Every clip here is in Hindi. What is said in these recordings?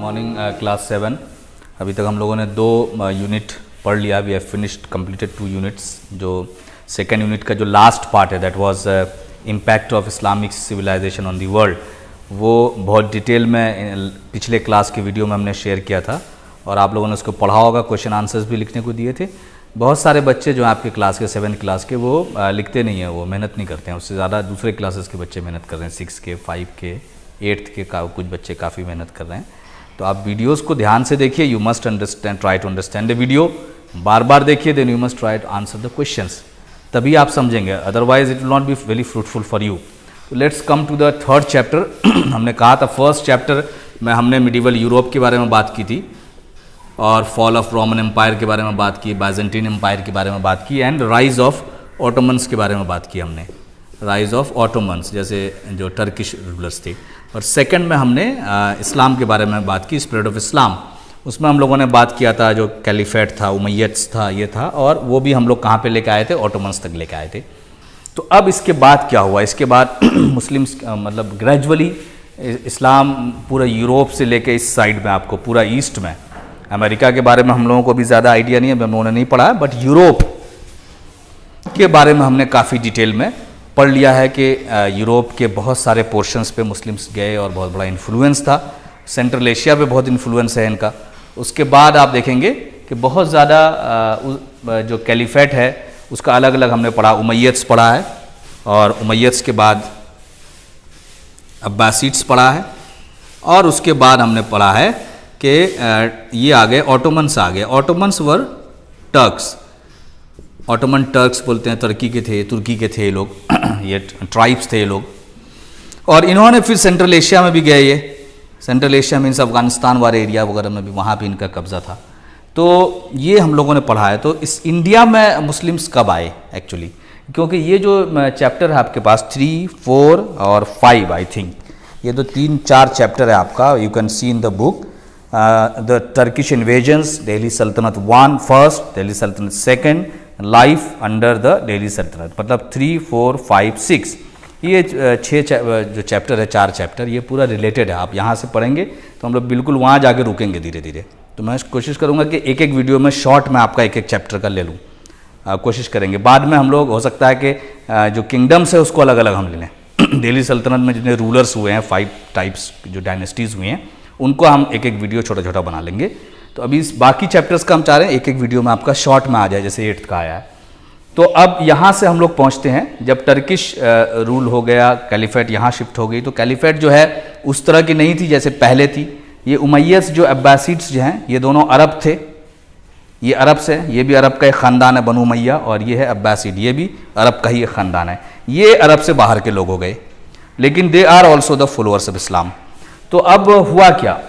Morning class 7। अभी तक हम लोगों ने 2 यूनिट पढ़ लिया। We have finished completed 2 units. जो सेकेंड यूनिट का जो लास्ट पार्ट है that was impact of Islamic civilization on the world, वो बहुत डिटेल में पिछले क्लास के वीडियो में हमने शेयर किया था और आप लोगों ने उसको पढ़ा होगा। क्वेश्चन आंसर्स भी लिखने को दिए थे। बहुत सारे बच्चे जो आपके क्लास के 7th क्लास के वो लिखते नहीं हैं, वो मेहनत नहीं करते हैं। उससे ज़्यादा दूसरे क्लासेस के बच्चे मेहनत कर रहे हैं। 6 के, 5 के, 8th के कुछ बच्चे काफ़ी मेहनत कर रहे हैं। तो आप वीडियोस को ध्यान से देखिए। You must understand, try to understand the video. बार बार देखिए, then you must try to answer the questions, तभी आप समझेंगे। Otherwise it will not be very fruitful for you. तो let's come to the third chapter. हमने कहा था फर्स्ट चैप्टर में हमने मिडिवल यूरोप के बारे में बात की थी और फॉल ऑफ रोमन एम्पायर के बारे में बात की, बाइजेंटीन एम्पायर के बारे में बात की एंड राइज ऑफ ऑटोमन्स के बारे में बात की हमने। राइज ऑफ ऑटोमन्स जैसे जो टर्किश रूलर्स थे। और सेकंड में हमने इस्लाम के बारे में बात की, स्प्रेड ऑफ इस्लाम। उसमें हम लोगों ने बात किया था जो कैलिफेट था, उमैयद्स था, ये था, और वो भी हम लोग कहाँ पे लेके आए थे, ऑटोमन्स तक लेके आए थे। तो अब इसके बाद क्या हुआ? इसके बाद मुस्लिम्स मतलब ग्रेजुअली इस्लाम पूरा यूरोप से लेके इस साइड में, आपको पूरा ईस्ट में, अमेरिका के बारे में हम लोगों को भी ज़्यादा आइडिया नहीं है, हम लोगों ने नहीं पढ़ा है, बट यूरोप के बारे में हमने काफ़ी डिटेल में पढ़ लिया है कि यूरोप के बहुत सारे पोर्शंस पे मुस्लिम्स गए और बहुत बड़ा इन्फ्लुएंस था। सेंट्रल एशिया पे बहुत इन्फ्लुएंस है इनका। उसके बाद आप देखेंगे कि बहुत ज़्यादा जो कैलिफेट है उसका अलग अलग हमने पढ़ा। उमैयद्स पढ़ा है और उमैयद्स के बाद अब्बासिड्स पढ़ा है और उसके बाद हमने पढ़ा है कि ये आ गए ऑटोमन्स आ गए। ऑटोमन्स वर टर्क्स, ऑटोमन टर्क्स बोलते हैं, तुर्की के थे लोग ये ट्राइब्स थे ये लोग। और इन्होंने फिर सेंट्रल एशिया में भी गए। ये सेंट्रल एशिया मीन्स अफगानिस्तान वाले एरिया वगैरह में भी, वहाँ भी इनका कब्जा था। तो ये हम लोगों ने पढ़ा है। तो इस इंडिया में मुस्लिम्स कब आए एक्चुअली? क्योंकि ये जो चैप्टर है आपके पास 3, 4 और 5 आई थिंक, ये तो 3-4 चैप्टर है आपका। You can see in the book the Turkish invasions, Delhi सल्तनत 1 फर्स्ट, दिल्ली सल्तनत 2nd, life under the Delhi सल्तनत, मतलब 3, 4, 5, 6 ये 6 जो चैप्टर है, 4 चैप्टर, ये पूरा रिलेटेड है। आप यहाँ से पढ़ेंगे तो हम लोग बिल्कुल वहाँ जाके रुकेंगे धीरे धीरे। तो मैं कोशिश करूँगा कि एक एक वीडियो में शॉर्ट में आपका एक एक चैप्टर का ले लूँ, कोशिश करेंगे। बाद में हम लोग हो सकता है कि जो किंगडम्स है उसको अलग अलग हम ले लें। दिल्ली सल्तनत में जितने रूलर्स हुए हैं, 5 टाइप्स जो डायनेस्टीज़ हुई हैं, उनको हम एक एक वीडियो छोटा छोटा बना लेंगे। तो अभी इस बाकी चैप्टर्स का हम चाह रहे हैं एक एक वीडियो में आपका शॉर्ट में आ जाए, जैसे 8th का आया है। तो अब यहाँ से हम लोग पहुँचते हैं जब टर्किश रूल हो गया, कैलिफेट यहाँ शिफ्ट हो गई। तो कैलिफेट जो है उस तरह की नहीं थी जैसे पहले थी। ये उमैयद्स जो अब्बासिड्स जो हैं, ये दोनों अरब थे। ये अरब से, ये भी अरब का एक ख़ानदान है बनु उमैया, और ये है अब्बासिड, ये भी अरब का ही एक ख़ानदान है। ये अरब से बाहर के लोग हो गए, लेकिन they are also the followers of Islam. तो अब हुआ क्या?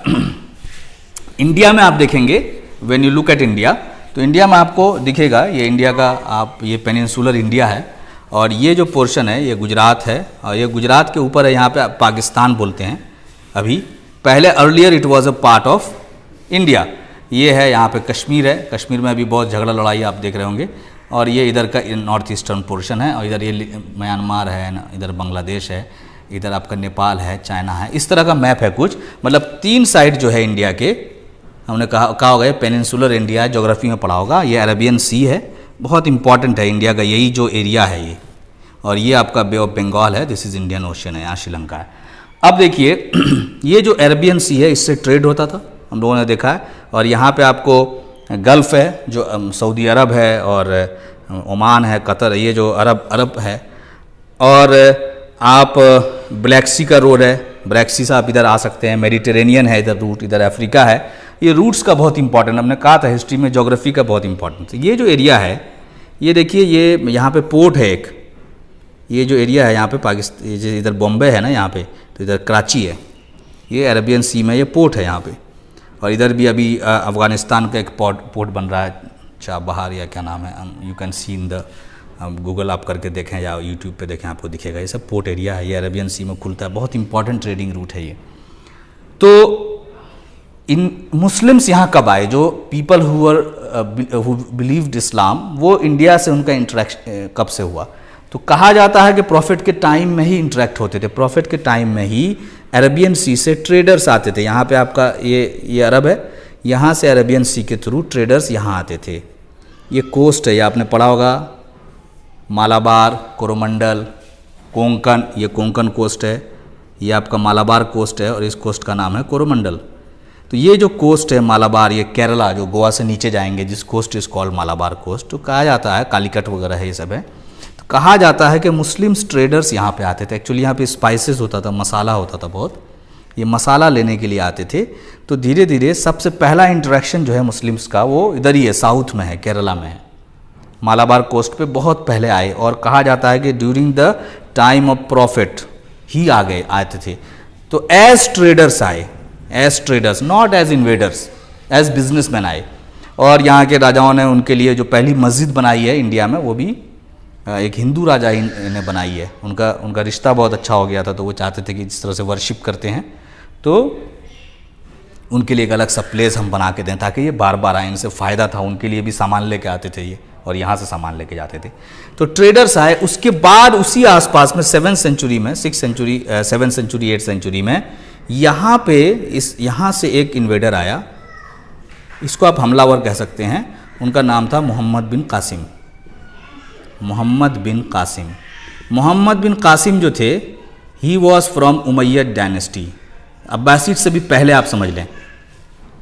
इंडिया में आप देखेंगे, when you look at India, तो इंडिया में आपको दिखेगा ये इंडिया का, आप ये पेनिनसुलर इंडिया है और ये जो पोर्शन है ये गुजरात है और ये गुजरात के ऊपर है, यहाँ पे पाकिस्तान बोलते हैं अभी। पहले earlier it was a part of India. ये है यहाँ पे कश्मीर है, कश्मीर में अभी बहुत झगड़ा लड़ाई आप देख रहे होंगे। और ये इधर का नॉर्थ ईस्टर्न पोर्शन है और इधर ये म्यांमार है, इधर बांग्लादेश है, इधर आपका नेपाल है, चाइना है। इस तरह का मैप है कुछ, मतलब 3 साइड जो है इंडिया के, हमने कहा होगा पेनिनसुलर इंडिया, ज्योग्राफी में पढ़ा होगा। ये अरेबियन सी है, बहुत इंपॉर्टेंट है इंडिया का यही जो एरिया है ये। और ये आपका बे ऑफ बंगाल है, दिस इज़ इंडियन ओशन है, यहाँ श्रीलंका है। अब देखिए ये जो अरेबियन सी है इससे ट्रेड होता था, हम लोगों ने देखा है। और यहाँ पे आपको गल्फ़ है जो सऊदी अरब है, और ओमान है, कतर, ये जो अरब है। और आप ब्लैक सी का रोड है, ब्लैक सी से आप इधर आ सकते हैं। मेडिटेरेनियन है इधर रूट, इधर अफ्रीका है। ये रूट्स का बहुत इंपॉर्टेंट, हमने कहा था हिस्ट्री में ज्योग्राफी का बहुत इंपॉर्टेंट। ये जो एरिया है, ये देखिए, ये यहाँ पे पोर्ट है एक, ये जो एरिया है यहाँ पे पाकिस्तान, ये इधर बॉम्बे है ना यहाँ पे, तो इधर कराची है, ये अरेबियन सी में ये पोर्ट है यहाँ पे। और इधर भी अभी अफगानिस्तान का एक पोर्ट बन रहा है, चाबहार या क्या नाम है, you can see in the Google आप करके देखें या यूट्यूब पे देखें, आपको दिखेगा। ये सब पोर्ट एरिया है, ये अरेबियन सी में खुलता है, बहुत इंपॉर्टेंट ट्रेडिंग रूट है ये। तो इन मुस्लिम्स यहाँ कब आए? जो पीपल हु बिलीव्ड इस्लाम, वो इंडिया से उनका इंटरेक्शन कब से हुआ? तो कहा जाता है कि प्रॉफिट के टाइम में ही इंटरेक्ट होते थे। प्रॉफिट के टाइम में ही अरेबियन सी से ट्रेडर्स आते थे। यहाँ पे आपका ये अरब है, यहाँ से अरेबियन सी के थ्रू ट्रेडर्स यहाँ आते थे। ये कोस्ट है, ये आपने पढ़ा होगा, मालाबार, कोरोमंडल, कोंकण, ये कोंकण कोस्ट है, ये आपका मालाबार कोस्ट है और इस कोस्ट का नाम है कोरोमंडल। तो ये जो कोस्ट है मालाबार, ये केरला जो गोवा से नीचे जाएंगे, जिस coast is called Malabar coast, तो कहा जाता है, कालीकट वगैरह है ये सब है, तो कहा जाता है कि मुस्लिम्स ट्रेडर्स यहाँ पे आते थे। एक्चुअली यहाँ पे स्पाइसेस होता था, मसाला होता था बहुत, ये मसाला लेने के लिए आते थे। तो धीरे धीरे सबसे पहला इंटरेक्शन जो है मुस्लिम्स का वो इधर ही है, साउथ में है, केरला में है, मालाबार कोस्ट पे बहुत पहले आए। और कहा जाता है कि during the time of profit ही आते थे। तो एज ट्रेडर्स आए, as traders, not as invaders, as businessman आए। और यहाँ के राजाओं ने उनके लिए जो पहली मस्जिद बनाई है इंडिया में, वो भी एक हिंदू राजा ने बनाई है। उनका रिश्ता बहुत अच्छा हो गया था, तो वो चाहते थे कि जिस तरह से वर्शिप करते हैं तो उनके लिए एक अलग सा प्लेस हम बना के दें ताकि ये बार बार आए, इनसे फ़ायदा था, उनके लिए भी सामान लेके आते थे ये, और यहाँ से सामान लेके जाते थे। तो ट्रेडर्स आए। उसके बाद उसी आसपास में 7th सेंचुरी में, 6th century, 7th century, 8th century में यहाँ पे यहाँ से एक इन्वेडर आया, इसको आप हमलावर कह सकते हैं। उनका नाम था मोहम्मद बिन कासिम। मोहम्मद बिन कासिम, मोहम्मद बिन कासिम जो थे, he was from Umayyad dynasty. Abbasid से भी पहले आप समझ लें,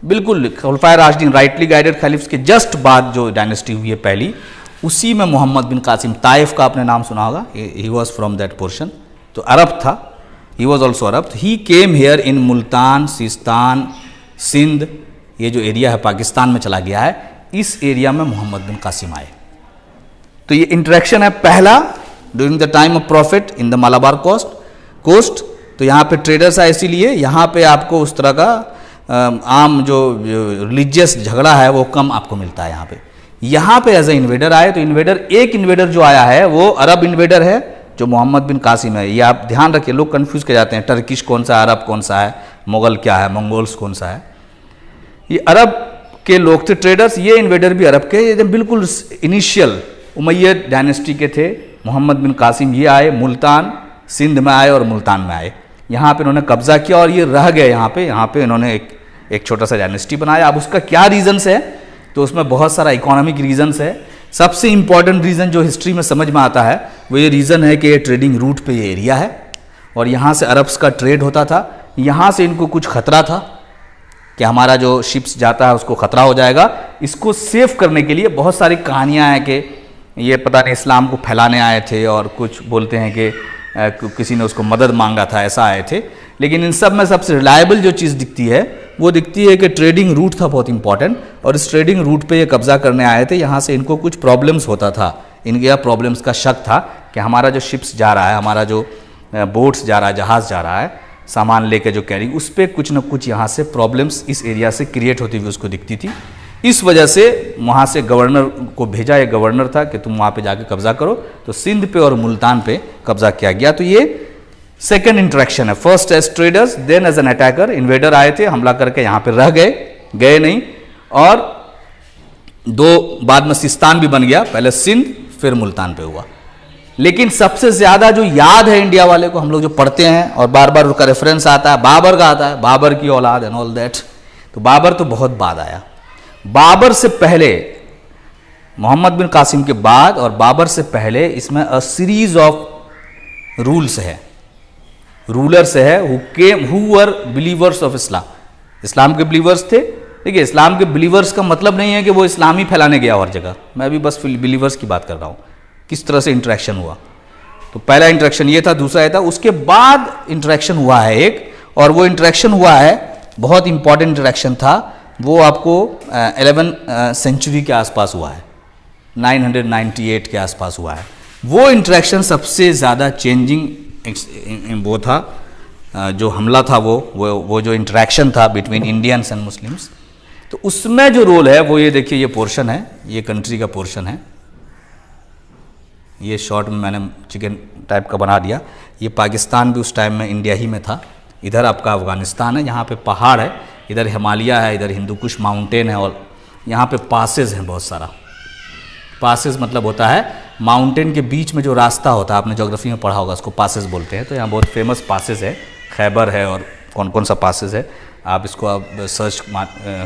बिल्कुल खुलफाए राशिदीन, राइटली गाइडेड खलीफ्स के जस्ट बाद जो डायनेस्टी हुई है पहली, उसी में मोहम्मद बिन कासिम, ताइफ का आपने नाम सुना होगा, he was from that portion, तो अरब था, he was also Arab. He came here in Multan, Sistan, Sindh, ये जो एरिया है पाकिस्तान में चला गया है, इस एरिया में मोहम्मद बिन कासिम आए। तो ये इंटरेक्शन है पहला during the time of prophet in the Malabar coast. तो यहाँ पे ट्रेडर्स आए, इसीलिए यहाँ पे आपको उस तरह का आम जो रिलीजियस झगड़ा है वो कम आपको मिलता है यहाँ पे। यहाँ पे एज ए इन्वेडर आए, तो एक इन्वेडर जो आया है वो अरब इन्वेडर है, जो मोहम्मद बिन कासिम है। ये आप ध्यान रखिए, लोग कंफ्यूज कर जाते हैं, टर्किश कौन सा है, अरब कौन सा है, मुगल क्या है, मंगोल्स कौन सा है। ये अरब के लोग थे ट्रेडर्स, ये इन्वेडर भी अरब के, ये बिल्कुल इनिशियल उमैयद डायनेस्टी के थे। मोहम्मद बिन कासिम ये आए, मुल्तान, सिंध में आए और मुल्तान में आए। यहाँ पे इन्होंने कब्जा किया और ये रह गए यहाँ पे इन्होंने एक छोटा सा डायनेस्टी बनाया। अब उसका क्या रीजंस है, तो उसमें बहुत सारा इकोनॉमिक रीजंस है। सबसे इंपॉर्टेंट रीज़न जो हिस्ट्री में समझ में आता है वो ये रीज़न है कि ये ट्रेडिंग रूट पे ये एरिया है और यहाँ से अरब्स का ट्रेड होता था। यहाँ से इनको कुछ खतरा था कि हमारा जो शिप्स जाता है उसको खतरा हो जाएगा। इसको सेव करने के लिए बहुत सारी कहानियाँ हैं कि ये पता नहीं इस्लाम को फैलाने आए थे और कुछ बोलते हैं कि किसी ने उसको मदद मांगा था, ऐसा आए थे। लेकिन इन सब में सबसे रिलायबल जो चीज़ दिखती है वो दिखती है कि ट्रेडिंग रूट था बहुत इंपॉर्टेंट, और इस ट्रेडिंग रूट पे ये कब्जा करने आए थे। यहाँ से इनको कुछ प्रॉब्लम्स होता था, इनके यहाँ प्रॉब्लम्स का शक था कि हमारा जो शिप्स जा रहा है, हमारा जो बोट्स जा रहा है, जहाज़ जा रहा है सामान लेके जो कैरी, उस पर कुछ न कुछ यहाँ से प्रॉब्लम्स इस एरिया से क्रिएट होती हुई उसको दिखती थी। इस वजह से वहाँ से गवर्नर को भेजा, एक गवर्नर था कि तुम वहाँ पे जाके कब्जा करो। तो सिंध पे और मुल्तान पे कब्जा किया गया। तो ये सेकेंड इंटरेक्शन है। First as traders, then as an attacker. Invader आए थे, हमला करके यहाँ पे रह गए नहीं, और दो बाद में सिस्तान भी बन गया, पहले सिंध फिर मुल्तान पे हुआ। लेकिन सबसे ज्यादा जो याद है इंडिया वाले को, हम लोग जो पढ़ते हैं और बार बार उसका रेफरेंस आता है, बाबर का आता है, बाबर की औलाद एंड ऑल दैट। तो बाबर तो बहुत बाद आया। बाबर से पहले, मोहम्मद बिन कासिम के बाद और बाबर से पहले इसमें अ सीरीज ऑफ रूल्स है, रूलर्स है who were believers of Islam. Islam के बिलीवर्स थे। देखिए, इस्लाम के बिलीवर्स का मतलब नहीं है कि वो इस्लाम ही फैलाने गया हर जगह, मैं अभी बस बिलीवर्स की बात कर रहा हूँ, किस तरह से इंटरेक्शन हुआ। तो पहला इंटरेक्शन ये था, दूसरा ये था, उसके बाद इंटरेक्शन हुआ है एक, और वो इंटरेक्शन हुआ है बहुत इंपॉर्टेंट इंटरेक्शन था, वो आपको 11th सेंचुरी के आसपास हुआ है, 998 के आसपास हुआ है। वो इंटरेक्शन सबसे ज़्यादा चेंजिंग वो था, जो हमला था वो जो इंटरेक्शन था बिटवीन इंडियंस एंड मुस्लिम्स। तो उसमें जो रोल है वो ये देखिए, ये पोर्शन है, ये कंट्री का पोर्शन है, ये शॉर्ट में मैंने चिकन टाइप का बना दिया। ये पाकिस्तान भी उस टाइम में इंडिया ही में था। इधर आपका अफगानिस्तान है, यहाँ पे पहाड़ है, इधर हिमालय है, इधर हिंदू कुश माउंटेन है, और यहाँ पे पासेज हैं बहुत सारा। पासेज मतलब होता है माउंटेन के बीच में जो रास्ता होता है, आपने ज्योग्राफी में पढ़ा होगा, उसको पासेज बोलते हैं। तो यहाँ बहुत फेमस पासेज है, खैबर है और कौन कौन सा पासेस है, आप इसको आप सर्च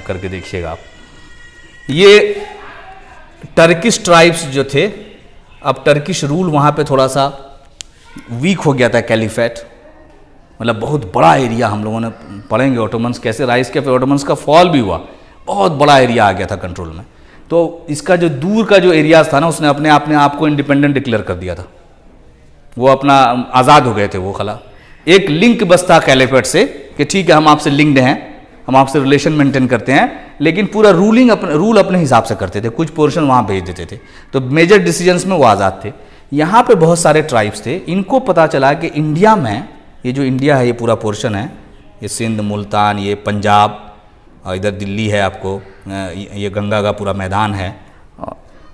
करके देखिएगा आप। ये टर्किश ट्राइब्स जो थे, अब टर्किश रूल वहाँ पे थोड़ा सा वीक हो गया था, कैलिफेट, मतलब बहुत बड़ा एरिया, हम लोगों ने पढ़ेंगे ऑटोमन्स कैसे राइज किया, फिर ऑटोमन्स का फॉल भी हुआ, बहुत बड़ा एरिया आ गया था कंट्रोल में। तो इसका जो दूर का जो एरियाज था ना, उसने अपने आप को इंडिपेंडेंट डिक्लेयर कर दिया था, वो अपना आज़ाद हो गए थे वो खला। एक लिंक बस था कैलिफेट से कि ठीक है हम आपसे लिंक्ड हैं, हम आपसे रिलेशन मेंटेन करते हैं, लेकिन पूरा रूल अपने हिसाब से करते थे, कुछ पोर्शन वहाँ भेज देते थे, तो मेजर डिसीजंस में वो आज़ाद थे। यहाँ पे बहुत सारे ट्राइब्स थे, इनको पता चला कि इंडिया में, ये जो इंडिया है ये पूरा पोर्शन है, ये सिंध, मुल्तान, ये पंजाब, और इधर दिल्ली है आपको, ये गंगा का पूरा मैदान है,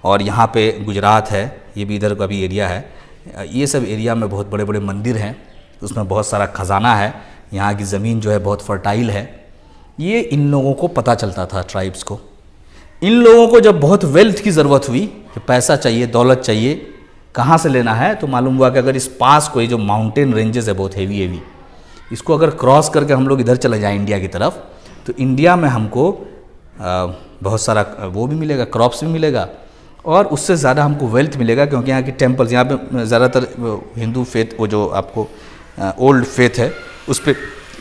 और यहाँ पे गुजरात है, ये भी इधर का भी एरिया है। ये सब एरिया में बहुत बड़े बड़े मंदिर हैं, उसमें बहुत सारा खजाना है, यहाँ की ज़मीन जो है बहुत फर्टाइल है। ये इन लोगों को पता चलता था, ट्राइब्स को। इन लोगों को जब बहुत वेल्थ की ज़रूरत हुई, कि पैसा चाहिए, दौलत चाहिए, कहाँ से लेना है, तो मालूम हुआ कि अगर इस पास कोई जो माउंटेन रेंजेस है बहुत हेवी, इसको अगर क्रॉस करके हम लोग इधर चले जाएँ इंडिया की तरफ, तो इंडिया में हमको बहुत सारा वो भी मिलेगा, क्रॉप्स भी मिलेगा, और उससे ज़्यादा हमको वेल्थ मिलेगा, क्योंकि यहाँ की टेम्पल्स, यहाँ पे ज़्यादातर हिंदू फेथ, वो जो आपको ओल्ड फेथ है उस पर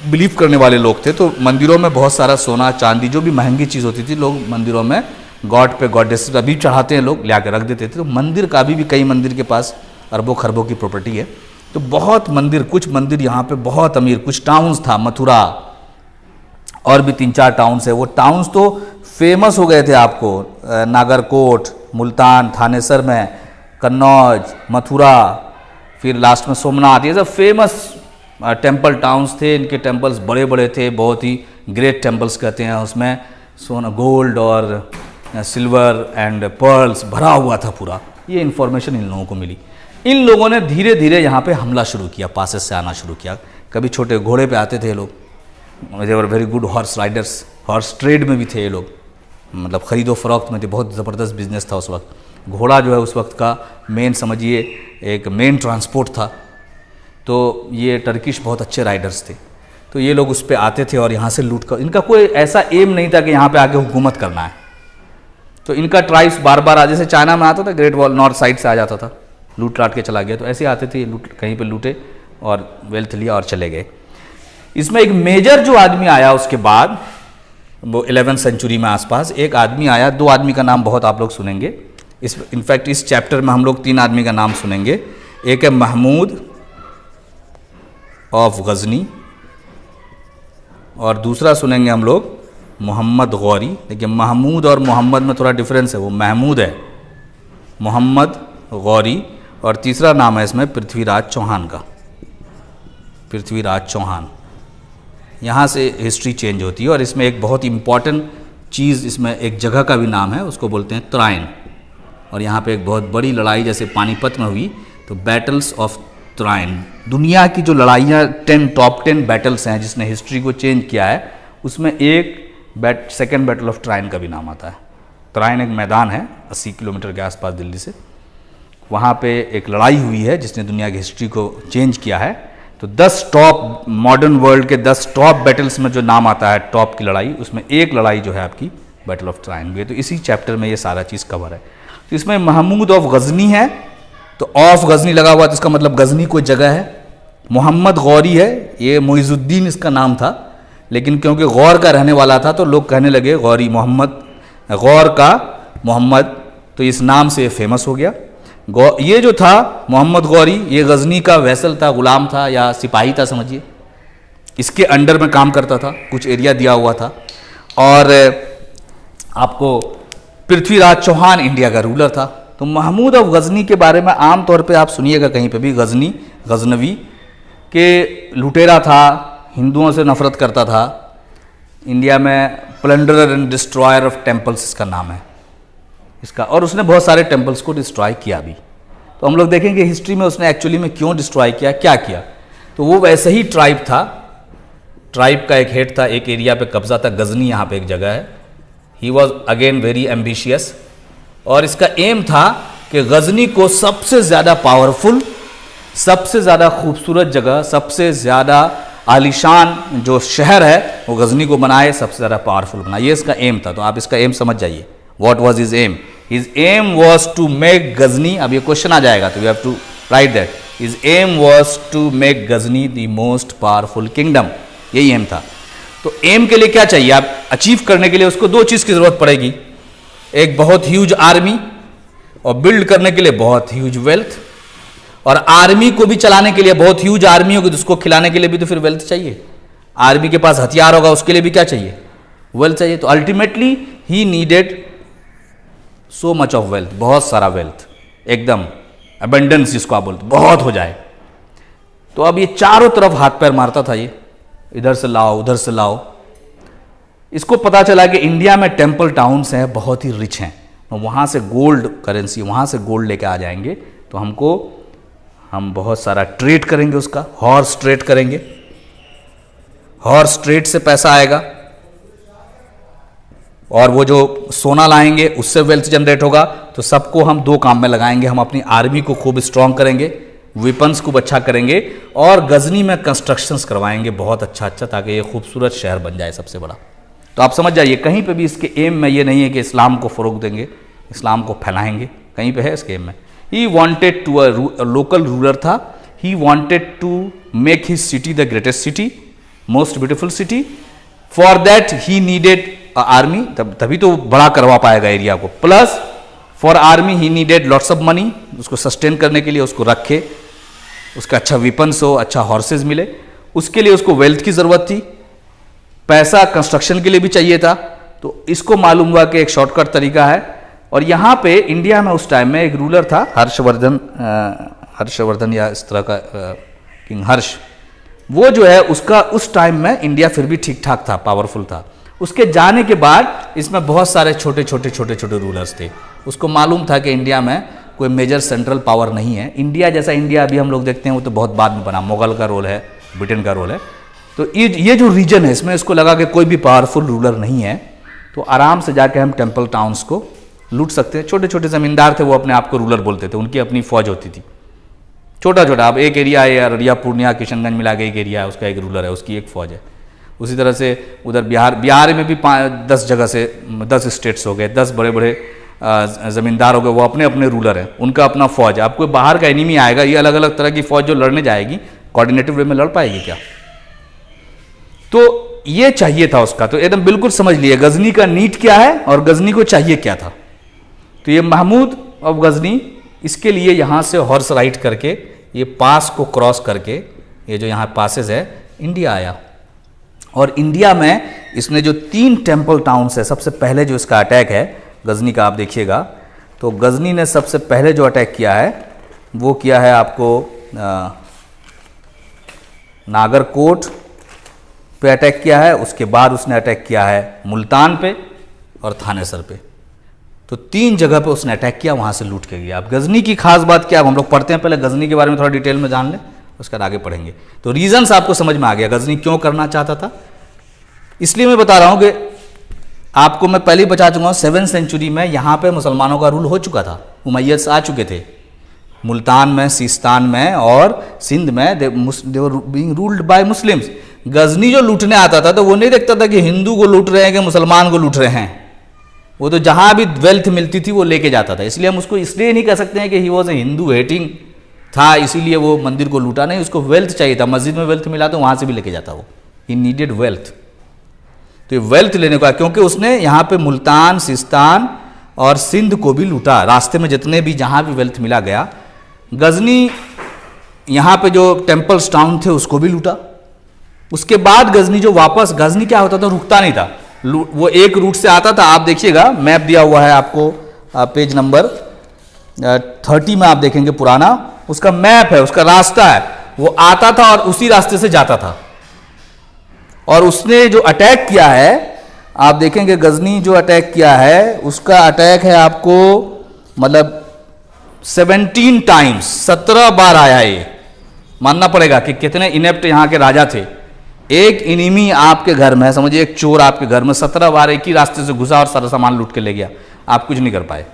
बिलीव करने वाले लोग थे। तो मंदिरों में बहुत सारा सोना चांदी, जो भी महंगी चीज़ होती थी, लोग मंदिरों में गॉड पे गॉडेस अभी चढ़ाते हैं, लोग ले आकर रख देते थे। तो मंदिर का अभी भी कई मंदिर के पास अरबों खरबों की प्रॉपर्टी है। तो बहुत मंदिर, कुछ मंदिर यहाँ पे बहुत अमीर, कुछ टाउन्स था, मथुरा और भी 3-4 टाउन्स है, वो टाउन्स तो फेमस हो गए थे आपको, नागरकोट, मुल्तान, थानेसर में, कन्नौज, मथुरा, फिर लास्ट में सोमनाथ, ये सब फेमस टेम्पल टाउन्स थे। इनके टेम्पल्स बड़े बड़े थे, बहुत ही ग्रेट टेम्पल्स कहते हैं, उसमें सोना, गोल्ड और सिल्वर एंड पर्ल्स भरा हुआ था पूरा। ये इन्फॉर्मेशन इन लोगों को मिली। इन लोगों ने धीरे धीरे यहाँ पे हमला शुरू किया, पासेस से आना शुरू किया। कभी छोटे घोड़े पे आते थे ये लोग, they were very good horse riders, horse trade में भी थे ये लोग, मतलब ख़रीदो फरोख्त में थे, बहुत ज़बरदस्त बिजनेस था उस वक्त। घोड़ा जो है उस वक्त का मेन, समझिए एक मेन ट्रांसपोर्ट था। तो ये टर्किश बहुत अच्छे राइडर्स थे, तो ये लोग उस पर आते थे और यहाँ से लूट कर, इनका कोई ऐसा एम नहीं था कि यहाँ पे आके हुकूमत करना है। तो इनका ट्राइब्स बार बार जैसे चाइना में आता था, ग्रेट वॉल नॉर्थ साइड से आ जाता था, लूट लाट के चला गया, तो ऐसे आते थे, लूट कहीं पे लूटे और वेल्थ लिया और चले गए। इसमें एक मेजर जो आदमी आया उसके बाद, वो 11वीं सेंचुरी में आसपास एक आदमी आया, 2 आदमी का नाम बहुत आप लोग सुनेंगे इनफैक्ट इस चैप्टर में हम लोग 3 आदमी का नाम सुनेंगे। एक है महमूद ऑफ गजनी, और दूसरा सुनेंगे हम लोग मोहम्मद गौरी। देखिए महमूद और मोहम्मद में थोड़ा डिफरेंस है, वो महमूद है, मोहम्मद गौरी, और तीसरा नाम है इसमें पृथ्वीराज चौहान का, पृथ्वीराज चौहान। यहाँ से हिस्ट्री चेंज होती है, और इसमें एक बहुत इम्पॉर्टेंट चीज़, इसमें एक जगह का भी नाम है, उसको बोलते हैं त्राइन। और यहाँ पे एक बहुत बड़ी लड़ाई जैसे पानीपत में हुई, तो बैटल्स ऑफ त्राइन, दुनिया की जो लड़ाइयाँ टॉप 10 बैटल्स हैं जिसने हिस्ट्री को चेंज किया है, उसमें एक सेकेंड बैटल ऑफ त्राइन का भी नाम आता है। त्राइन एक मैदान है 80 किलोमीटर के आसपास दिल्ली से, वहाँ पे एक लड़ाई हुई है जिसने दुनिया की हिस्ट्री को चेंज किया है। तो 10 टॉप मॉडर्न वर्ल्ड के 10 टॉप बैटल्स में जो नाम आता है टॉप की लड़ाई, उसमें एक लड़ाई जो है आपकी बैटल ऑफ त्राइन भी है। तो इसी चैप्टर में ये सारा चीज़ कवर है। तो इसमें महमूद ऑफ गजनी है, तो ऑफ गजनी लगा हुआ, तो इसका मतलब गजनी कोई जगह है। मोहम्मद गौरी है, ये मुइजुद्दीन इसका नाम था, लेकिन क्योंकि गौर का रहने वाला था तो लोग कहने लगे गौरी, मोहम्मद गौर का मोहम्मद, तो इस नाम से फेमस हो गया। ये जो था मोहम्मद गौरी, ये गजनी का वैसल था, गुलाम था या सिपाही था समझिए, इसके अंडर में काम करता था, कुछ एरिया दिया हुआ था। और आपको पृथ्वीराज चौहान इंडिया का रूलर था। तो महमूद ऑफ गजनी के बारे में आम तौर पे आप सुनिएगा कहीं पे भी, गजनी, गजनवी के लुटेरा था, हिंदुओं से नफरत करता था, इंडिया में प्लंडरर एंड डिस्ट्रॉयर ऑफ टेम्पल्स इसका नाम है इसका, और उसने बहुत सारे टेम्पल्स को डिस्ट्रॉय किया भी। तो हम लोग देखेंगे हिस्ट्री में उसने एक्चुअली में क्यों डिस्ट्रॉय किया, क्या किया। तो वो वैसे ही ट्राइब था, ट्राइब का एक हेड था, एक एरिया पे कब्जा था, गजनी यहाँ पे एक जगह है। He was again very ambitious, और इसका एम था कि गजनी को सबसे ज़्यादा पावरफुल, सबसे ज़्यादा खूबसूरत जगह, सबसे ज़्यादा आलीशान जो शहर है वो गजनी को बनाए, सबसे ज़्यादा पावरफुल बनाए। ये इसका एम था। तो आप इसका एम समझ जाइए। What was his aim? His aim was to make Ghazni, अब ये क्वेश्चन आ जाएगा तो you have to write that, his aim was to make Ghazni the most powerful kingdom. यही एम था। तो एम के लिए क्या चाहिए? आप अचीव करने के लिए उसको दो चीज़ की ज़रूरत पड़ेगी, एक बहुत ह्यूज आर्मी और बिल्ड करने के लिए बहुत ह्यूज वेल्थ। और आर्मी को भी चलाने के लिए बहुत ह्यूज आर्मी होगी तो उसको खिलाने के लिए भी तो फिर वेल्थ चाहिए। आर्मी के पास हथियार होगा उसके लिए भी क्या चाहिए? वेल्थ चाहिए। तो ultimately he needed so much of wealth, बहुत सारा वेल्थ, एकदम अबंडेंस जिसको आप बोलते, बहुत हो जाए। तो अब ये चारों तरफ हाथ पैर मारता था, ये इधर से लाओ उधर से लाओ। इसको पता चला कि इंडिया में टेम्पल टाउन्स हैं, बहुत ही रिच हैं, वहाँ से गोल्ड करेंसी, वहाँ से गोल्ड लेके आ जाएंगे तो हम बहुत सारा ट्रेड करेंगे, उसका हॉर्स ट्रेड करेंगे, हॉर्स ट्रेड से पैसा आएगा और वो जो सोना लाएंगे उससे वेल्थ जनरेट होगा। तो सबको हम दो काम में लगाएंगे, हम अपनी आर्मी को खूब स्ट्रांग करेंगे, वेपन्स खूब अच्छा करेंगे और गजनी में कंस्ट्रक्शंस करवाएंगे बहुत अच्छा अच्छा, ताकि ये खूबसूरत शहर बन जाए सबसे बड़ा। तो आप समझ जाइए, कहीं पे भी इसके एम में ये नहीं है कि इस्लाम को फ़रोग देंगे, इस्लाम को फैलाएंगे, कहीं पे है इसके एम में। He wanted to local ruler था, he wanted to make his city the greatest city, most beautiful city. For that he needed army, तभी तो बड़ा करवा पाएगा एरिया को। Plus for army he needed lots of money, उसको सस्टेन करने के लिए, उसको रखे, उसका अच्छा वेपन्स हो, अच्छा हॉर्सेज मिले, उसके लिए उसको वेल्थ की ज़रूरत थी, पैसा कंस्ट्रक्शन के लिए भी चाहिए था। तो इसको मालूम हुआ कि एक शॉर्टकट तरीका है। और यहाँ पे इंडिया में उस टाइम में एक रूलर था हर्षवर्धन या इस तरह का किंग हर्ष, वो जो है उसका उस टाइम में इंडिया फिर भी ठीक ठाक था, पावरफुल था। उसके जाने के बाद इसमें बहुत सारे छोटे छोटे रूलर्स थे। उसको मालूम था कि इंडिया में कोई मेजर सेंट्रल पावर नहीं है। इंडिया जैसा इंडिया अभी हम लोग देखते हैं वो तो बहुत बाद में बना, मुगल का रोल है, ब्रिटेन का रोल है। तो ये जो रीजन है इसमें इसको लगा कि कोई भी पावरफुल रूलर नहीं है, तो आराम से जाके हम टेम्पल टाउन्स को लूट सकते हैं। छोटे छोटे ज़मींदार थे, वो अपने आप को रूलर बोलते थे, उनकी अपनी फौज होती थी। छोटा छोटा, अब एक एरिया है अररिया पूर्णिया किशनगंज मिला के एक एरिया है, उसका एक रूलर है, उसकी एक फौज है। उसी तरह से उधर बिहार में भी 10 जगह से 10 स्टेट्स हो गए, 10 बड़े बड़े ज़मींदार हो गए, वो अपने अपने रूलर हैं, उनका अपना फौज है। अब कोई बाहर का एनिमी आएगा, ये अलग अलग तरह की फौज जो लड़ने जाएगी, कोऑर्डिनेटिव वे में लड़ पाएगी क्या? तो ये चाहिए था उसका। तो एकदम बिल्कुल समझ लिए गजनी का नीड क्या है और गजनी को चाहिए क्या था। तो ये महमूद ऑफ गजनी, इसके लिए यहाँ से हॉर्स राइड करके ये पास को क्रॉस करके, ये जो यहाँ पासेस है, इंडिया आया। और इंडिया में इसने जो 3 टेम्पल टाउन्स है, सबसे पहले जो इसका अटैक है गजनी का, आप देखिएगा तो गजनी ने सबसे पहले जो अटैक किया है वो किया है आपको नागरकोट पे अटैक किया है। उसके बाद उसने अटैक किया है मुल्तान पे और थानेसर पे। तो 3 जगह पे उसने अटैक किया, वहाँ से लूट के गया। अब गजनी की खास बात क्या है, हम लोग पढ़ते हैं, पहले गजनी के बारे में थोड़ा डिटेल में जान लें, उसके बाद आगे पढ़ेंगे। तो रीजंस आपको समझ में आ गया गजनी क्यों करना चाहता था। इसलिए मैं बता रहा हूँ कि आपको मैं पहले ही बता चुका हूँ, 7वीं सेंचुरी में यहाँ पे मुसलमानों का रूल हो चुका था, उमैय्यद्स आ चुके थे मुल्तान में, सिस्तान में और सिंध में, they were being ruled by Muslims. Ghazni जो लूटने आता था तो वो नहीं देखता था कि हिंदू को लूट रहे हैं कि मुसलमान को लूट रहे हैं, वो तो जहाँ भी वेल्थ मिलती थी वो लेके जाता था। इसलिए हम उसको इसलिए नहीं कह सकते हैं कि he was a Hindu hating था, इसीलिए वो मंदिर को लूटा, नहीं, उसको वेल्थ चाहिए था। मस्जिद में वेल्थ मिला तो वहाँ से भी लेके जाता वो, ही नीडेड वेल्थ। तो ये वेल्थ लेने का, क्योंकि उसने यहाँ पे मुल्तान, सिस्तान और सिंध को भी लूटा, रास्ते में जितने भी जहाँ भी वेल्थ मिला गया। गजनी यहाँ पे जो टेम्पल्स टाउन थे उसको भी लूटा। उसके बाद गजनी जो वापस, गजनी क्या होता था, रुकता नहीं था, वो एक रूट से आता था। आप देखिएगा मैप दिया हुआ है आपको, पेज नंबर 30 में आप देखेंगे, पुराना उसका मैप है, उसका रास्ता है, वो आता था और उसी रास्ते से जाता था। और उसने जो अटैक किया है, आप देखेंगे गजनी जो अटैक किया है, उसका अटैक है आपको मतलब 17 टाइम्स, 17 बार आया। ये मानना पड़ेगा कि कितने इनेप्ट यहाँ के राजा थे। एक इनिमी आपके घर में है, समझिए एक चोर आपके घर में 17 बार एक ही रास्ते से घुसा और सारा सामान लूट के ले गया, आप कुछ नहीं कर पाए।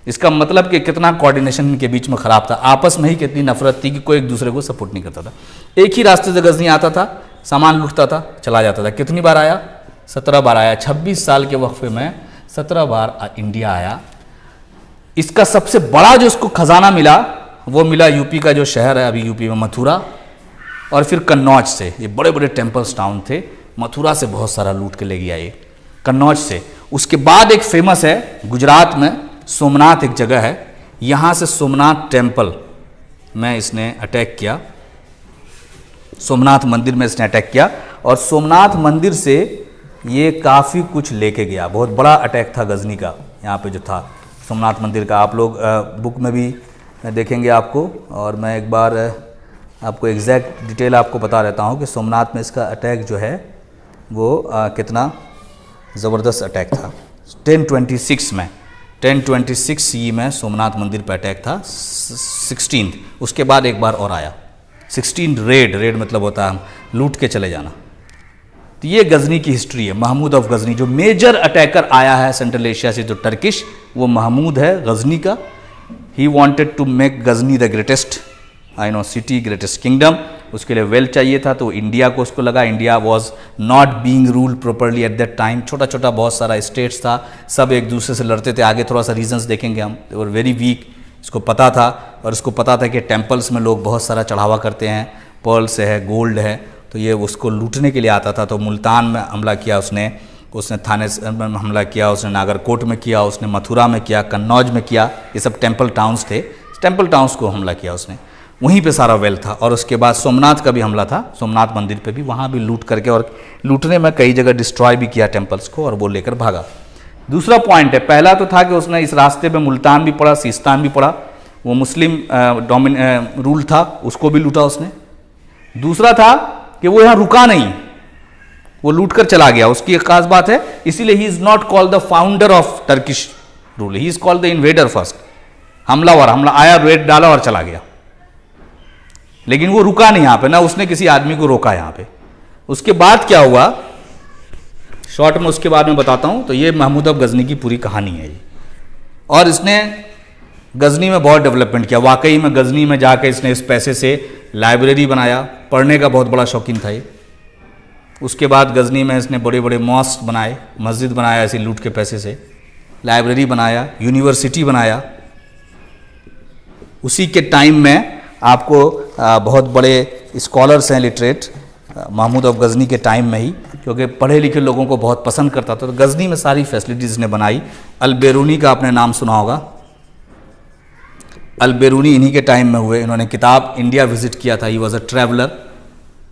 इसका मतलब कि कितना कोऑर्डिनेशन इनके बीच में खराब था, आपस में ही कितनी नफरत थी कि कोई एक दूसरे को सपोर्ट नहीं करता था। एक ही रास्ते से गजनी आता था, सामान लूटता था, चला जाता था। कितनी बार आया? 17 बार आया। 26 साल के वक्फे में 17 बार इंडिया आया। इसका सबसे बड़ा जो इसको खजाना मिला वो मिला यूपी का जो शहर है अभी यूपी में, मथुरा, और फिर कन्नौज से। ये बड़े बड़े टेम्पल्स टाउन थे, मथुरा से बहुत सारा लूट के ले गया ये, कन्नौज से। उसके बाद एक फेमस है गुजरात में, सोमनाथ एक जगह है, यहाँ से सोमनाथ टेम्पल में इसने अटैक किया, सोमनाथ मंदिर में इसने अटैक किया, और सोमनाथ मंदिर से ये काफ़ी कुछ लेके गया। बहुत बड़ा अटैक था गजनी का यहाँ पे जो था सोमनाथ मंदिर का। आप लोग बुक में भी देखेंगे आपको, और मैं एक बार आपको एग्जैक्ट डिटेल आपको बता देता हूँ कि सोमनाथ में इसका अटैक जो है वो कितना ज़बरदस्त अटैक था। 1026 में 1026 ई में सोमनाथ मंदिर पर अटैक था। 16 उसके बाद एक बार और आया। 16 रेड मतलब होता है लूट के चले जाना। तो ये गजनी की हिस्ट्री है, महमूद ऑफ गजनी। जो मेजर अटैकर आया है सेंट्रल एशिया से, जो टर्किश, वो महमूद है गजनी का। He wanted to make Ghazni the greatest city, greatest kingdom. उसके लिए वेल्थ चाहिए था, तो इंडिया को उसको लगा India was not being rule properly at that time. छोटा छोटा बहुत सारा स्टेट्स था, सब एक दूसरे से लड़ते थे। आगे थोड़ा सा रीजंस देखेंगे हम। और वेरी वीक, इसको पता था, और इसको पता था कि टेम्पल्स में लोग बहुत सारा चढ़ावा करते हैं, पर्ल से है, गोल्ड है, तो ये उसको लूटने के लिए आता था। तो मुल्तान में हमला किया उसने थाने में हमला किया, उसने नागरकोट में किया, उसने मथुरा में किया, कन्नौज में किया। ये सब टेम्पल टाउन्स थे, टेम्पल टाउन्स को हमला किया उसने, वहीं पे सारा वेल्थ था। और उसके बाद सोमनाथ का भी हमला था, सोमनाथ मंदिर पे भी, वहाँ भी लूट करके, और लूटने में कई जगह डिस्ट्रॉय भी किया टेम्पल्स को, और वो लेकर भागा। दूसरा पॉइंट है, पहला तो था कि उसने इस रास्ते पे मुल्तान भी पड़ा, सिस्तान भी पड़ा, वो मुस्लिम रूल था, उसको भी लूटा उसने। दूसरा था कि वो यहाँ रुका नहीं, वो लूट कर चला गया। उसकी एक खास बात है, इसीलिए he is not called the founder of Turkish rule, he is called the invader first. हमला आया, रेड डाला और चला गया, लेकिन वो रुका नहीं यहाँ पे, ना उसने किसी आदमी को रोका यहाँ पे। उसके बाद क्या हुआ, शॉर्ट में उसके बाद में बताता हूँ। तो ये महमूद ऑफ गजनी की पूरी कहानी है ये। और इसने गजनी में बहुत डेवलपमेंट किया। वाकई में गजनी में जाकर इसने इस पैसे से लाइब्रेरी बनाया, पढ़ने का बहुत बड़ा शौकीन था ये। उसके बाद गजनी में इसने बड़े बड़े मॉस्क बनाए, मस्जिद बनाया ऐसे लूट के पैसे से, लाइब्रेरी बनाया, यूनिवर्सिटी बनाया। उसी के टाइम में आपको बहुत बड़े स्कॉलर्स हैं, लिटरेट, महमूद ऑफ गजनी के टाइम में ही, क्योंकि पढ़े लिखे लोगों को बहुत पसंद करता था। तो गजनी में सारी फैसिलिटीज़ ने बनाई। अल-बेरूनी का आपने नाम सुना होगा, अल-बेरूनी इन्हीं के टाइम में हुए। इन्होंने किताब इंडिया विजिट किया था, ही वॉज अ ट्रैवलर।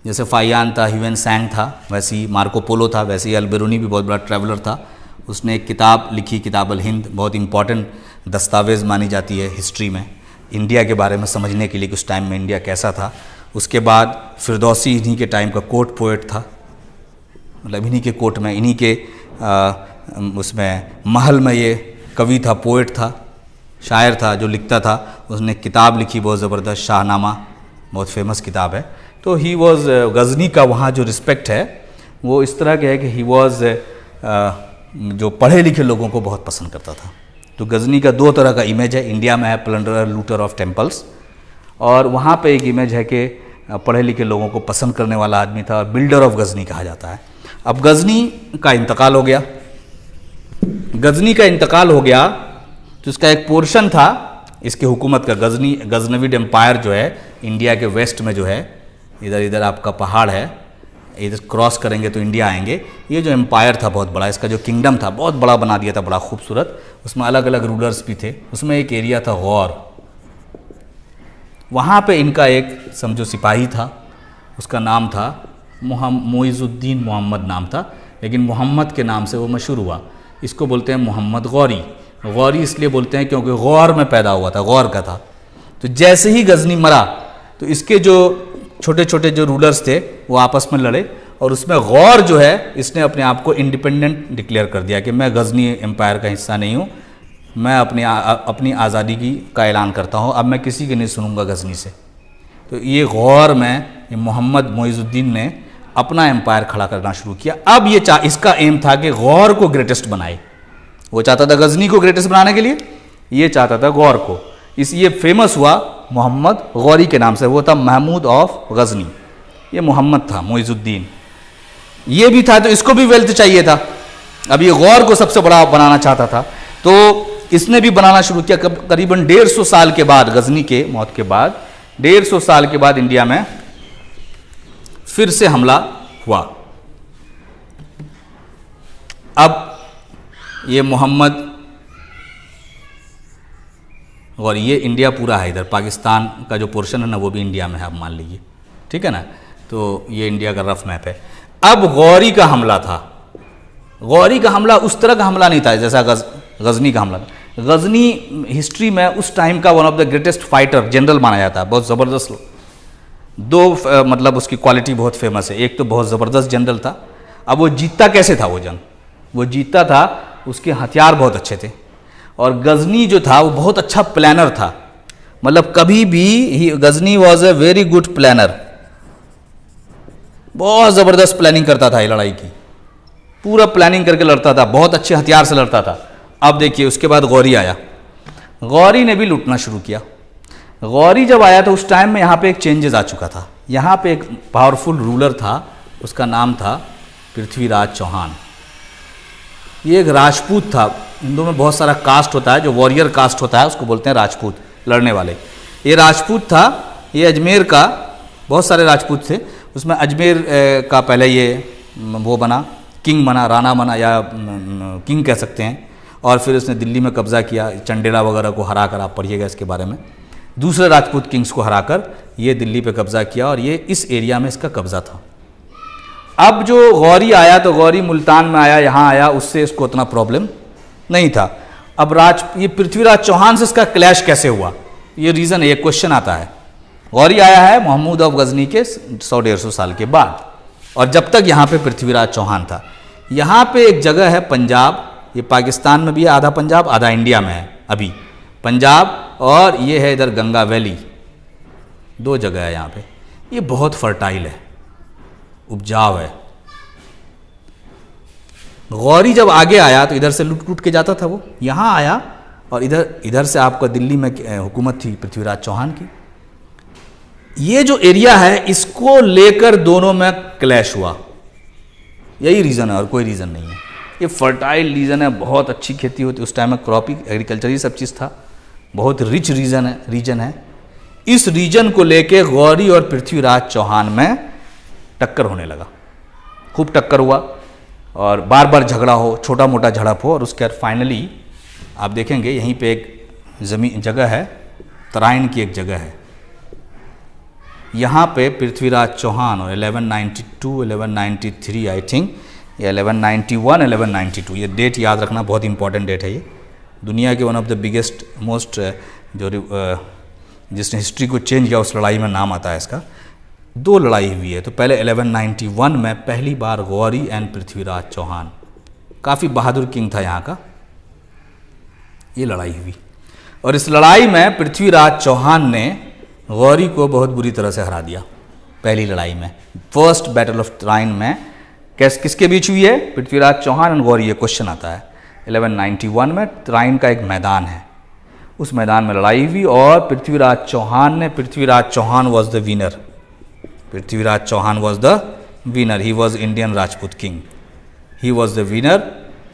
जैसे फाइयान था, ह्यूएन सांग था, वैसे ही मार्को पोलो था, वैसे ही अल-बेरूनी भी बहुत बड़ा ट्रैवलर था। उसने एक किताब लिखी, किताब अल हिंद, बहुत इंपॉर्टेंट दस्तावेज़ मानी जाती है हिस्ट्री में, इंडिया के बारे में समझने के लिए कि उस टाइम में इंडिया कैसा था। उसके बाद फिरदौसी इन्हीं के टाइम का कोर्ट पोएट था, मतलब इन्हीं के कोर्ट में, इन्हीं के उसमें महल में ये कवि था, पोएट था, शायर था, जो लिखता था। उसने किताब लिखी बहुत ज़बरदस्त, शाहनामा, बहुत फेमस किताब है। तो ही वॉज, गजनी का वहाँ जो रिस्पेक्ट है वो इस तरह के है कि ही वॉज, जो पढ़े लिखे लोगों को बहुत पसंद करता था। तो गजनी का दो तरह का इमेज है, इंडिया में है प्लंडरर, लूटर ऑफ टेम्पल्स, और वहाँ पे एक इमेज है कि पढ़े लिखे लोगों को पसंद करने वाला आदमी था, और बिल्डर ऑफ गजनी कहा जाता है। अब गजनी का इंतकाल हो गया, गजनी का इंतकाल हो गया, तो इसका एक पोर्शन था इसके हुकूमत का, गजनविड एम्पायर जो है इंडिया के वेस्ट में जो है, इधर आपका पहाड़ है, इधर क्रॉस करेंगे तो इंडिया आएंगे। ये जो एम्पायर था बहुत बड़ा, इसका जो किंगडम था बहुत बड़ा बना दिया था, बड़ा खूबसूरत। उसमें अलग अलग रूलर्स भी थे। उसमें एक एरिया था गौर, वहाँ पे इनका एक समझो सिपाही था, उसका नाम था मोइजुद्दीन मोहम्मद नाम था, लेकिन मोहम्मद के नाम से वो मशहूर हुआ। इसको बोलते हैं मोहम्मद गौरी। गौरी इसलिए बोलते हैं क्योंकि गौर में पैदा हुआ था, गौर का था। तो जैसे ही गजनी मरा तो इसके जो छोटे छोटे जो रूलर्स थे वो आपस में लड़े, और उसमें गौर जो है इसने अपने आप को इंडिपेंडेंट डिक्लेयर कर दिया कि मैं गजनी एम्पायर का हिस्सा नहीं हूँ, मैं अपनी आज़ादी का ऐलान करता हूँ, अब मैं किसी की नहीं सुनूंगा गजनी से। तो ये गौर में ये मोहम्मद मोइजुद्दीन ने अपना एम्पायर खड़ा करना शुरू किया। अब ये इसका एम था कि गौर को ग्रेटेस्ट बनाए। वो चाहता था गजनी को ग्रेटेस्ट बनाने के लिए, ये चाहता था गौर को। ये फेमस हुआ मोहम्मद गौरी के नाम से, वो था महमूद ऑफ गजनी, ये मोहम्मद था, मुइजुद्दीन ये भी था, तो इसको भी वेल्थ चाहिए था। अब ये गौर को सबसे बड़ा बनाना चाहता था, तो इसने भी बनाना शुरू किया। करीबन 150 साल के बाद, गजनी के मौत के बाद 150 साल के बाद इंडिया में फिर से हमला हुआ। अब ये मोहम्मद और ये इंडिया पूरा है, इधर पाकिस्तान का जो पोर्शन है ना वो भी इंडिया में है, आप मान लीजिए, ठीक है ना। तो ये इंडिया का रफ मैप है। अब गौरी का हमला था। गौरी का हमला उस तरह का हमला नहीं था जैसा गजनी का हमला था। गजनी हिस्ट्री में उस टाइम का one of the greatest fighter general माना जाता है, बहुत ज़बरदस्त। दो मतलब उसकी क्वालिटी बहुत फेमस है। एक तो बहुत ज़बरदस्त जनरल था। अब वो जीतता कैसे था? वो जंग वो जीतता था, उसके हथियार बहुत अच्छे थे। और गजनी जो था वो बहुत अच्छा प्लानर था, मतलब कभी भी Ghazni was a very good planner, बहुत ज़बरदस्त प्लानिंग करता था ये लड़ाई की, पूरा प्लानिंग करके लड़ता था, बहुत अच्छे हथियार से लड़ता था। अब देखिए उसके बाद गौरी आया, गौरी ने भी लूटना शुरू किया। गौरी जब आया तो उस टाइम में यहाँ पे एक चेंजेस आ चुका था। यहाँ पे एक पावरफुल रूलर था, उसका नाम था पृथ्वीराज चौहान। ये एक राजपूत था। हिंदू में बहुत सारा कास्ट होता है, जो वॉरियर कास्ट होता है उसको बोलते हैं राजपूत, लड़ने वाले। ये राजपूत था, ये अजमेर का, बहुत सारे राजपूत थे उसमें। अजमेर का पहले ये वो बना, किंग बना, राणा बना, या किंग कह सकते हैं। और फिर उसने दिल्ली में कब्जा किया, चंडेला वगैरह को हराकर, आप पढ़िएगा इसके बारे में। दूसरे राजपूत किंग्स को हराकर ये दिल्ली पे कब्जा किया, और ये इस एरिया में इसका कब्जा था। अब जो गौरी आया तो गौरी मुल्तान में आया, यहाँ आया, उससे इसको उतना प्रॉब्लम नहीं था। अब ये पृथ्वीराज चौहान से इसका क्लैश कैसे हुआ, ये रीज़न है, ये क्वेश्चन आता है। गौरी आया है महमूद ऑफ गजनी के 100-150 साल के बाद, और जब तक यहाँ पे पृथ्वीराज चौहान था। यहाँ पे एक जगह है पंजाब, ये पाकिस्तान में भी है, आधा पंजाब आधा इंडिया में है अभी पंजाब, और ये है इधर गंगा वैली, दो जगह है यहाँ पे। ये बहुत फर्टाइल है, उपजाऊ है। गौरी जब आगे आया तो इधर से लूट के जाता था, वो यहाँ आया और इधर से आपका दिल्ली में हुकूमत थी पृथ्वीराज चौहान की। ये जो एरिया है इसको लेकर दोनों में क्लैश हुआ, यही रीज़न है और कोई रीज़न नहीं है। ये फर्टाइल रीजन है, बहुत अच्छी खेती होती उस टाइम में, क्रॉपिंग एग्रीकल्चर ये सब चीज़ था, बहुत रिच रीजन है। इस रीजन को लेके गौरी और पृथ्वीराज चौहान में टक्कर होने लगा, खूब टक्कर हुआ और बार बार झगड़ा हो, छोटा मोटा झड़प हो, और उसके बाद फाइनली आप देखेंगे यहीं पे एक जगह है, तराइन की एक जगह है, यहाँ पे पृथ्वीराज चौहान और 1192, 1193 आई थिंक, या 1191, 1192, ये डेट याद रखना, बहुत इंपॉर्टेंट डेट है ये। दुनिया के one of the biggest most जो जिसने हिस्ट्री को चेंज किया उस लड़ाई में नाम आता है इसका। दो लड़ाई हुई है, तो पहले 1191 में पहली बार गौरी एंड पृथ्वीराज चौहान, काफ़ी बहादुर किंग था यहाँ का, ये लड़ाई हुई। और इस लड़ाई में पृथ्वीराज चौहान ने गौरी को बहुत बुरी तरह से हरा दिया पहली लड़ाई में। फर्स्ट बैटल ऑफ तराइन में किसके बीच हुई है? पृथ्वीराज चौहान और गौरी, ये क्वेश्चन आता है। 1191 में तराइन का एक मैदान है, उस मैदान में लड़ाई हुई और Prithviraj Chauhan was the winner. Prithviraj Chauhan was the winner, he was Indian Rajput king, he was the winner.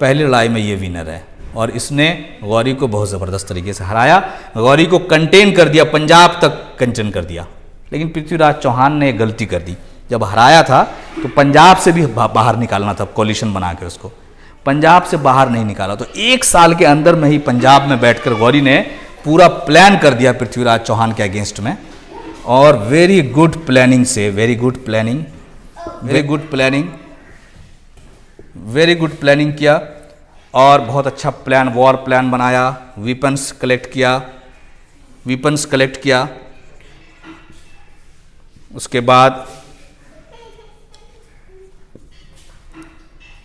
पहली लड़ाई में ये विनर है और इसने गौरी को बहुत ज़बरदस्त तरीके से हराया, गौरी को कंटेन कर दिया, पंजाब तक कंटेन कर दिया। लेकिन पृथ्वीराज चौहान ने गलती कर दी, जब हराया था तो पंजाब से भी बाहर निकालना था, कोलिशन बना के उसको पंजाब से बाहर नहीं निकाला। तो एक साल के अंदर में ही पंजाब में बैठकर गौरी ने पूरा प्लान कर दिया पृथ्वीराज चौहान के अगेंस्ट में, और वेरी गुड प्लानिंग से, वेरी गुड प्लानिंग किया और बहुत अच्छा प्लान, वॉर प्लान बनाया, वीपन्स कलेक्ट किया। उसके बाद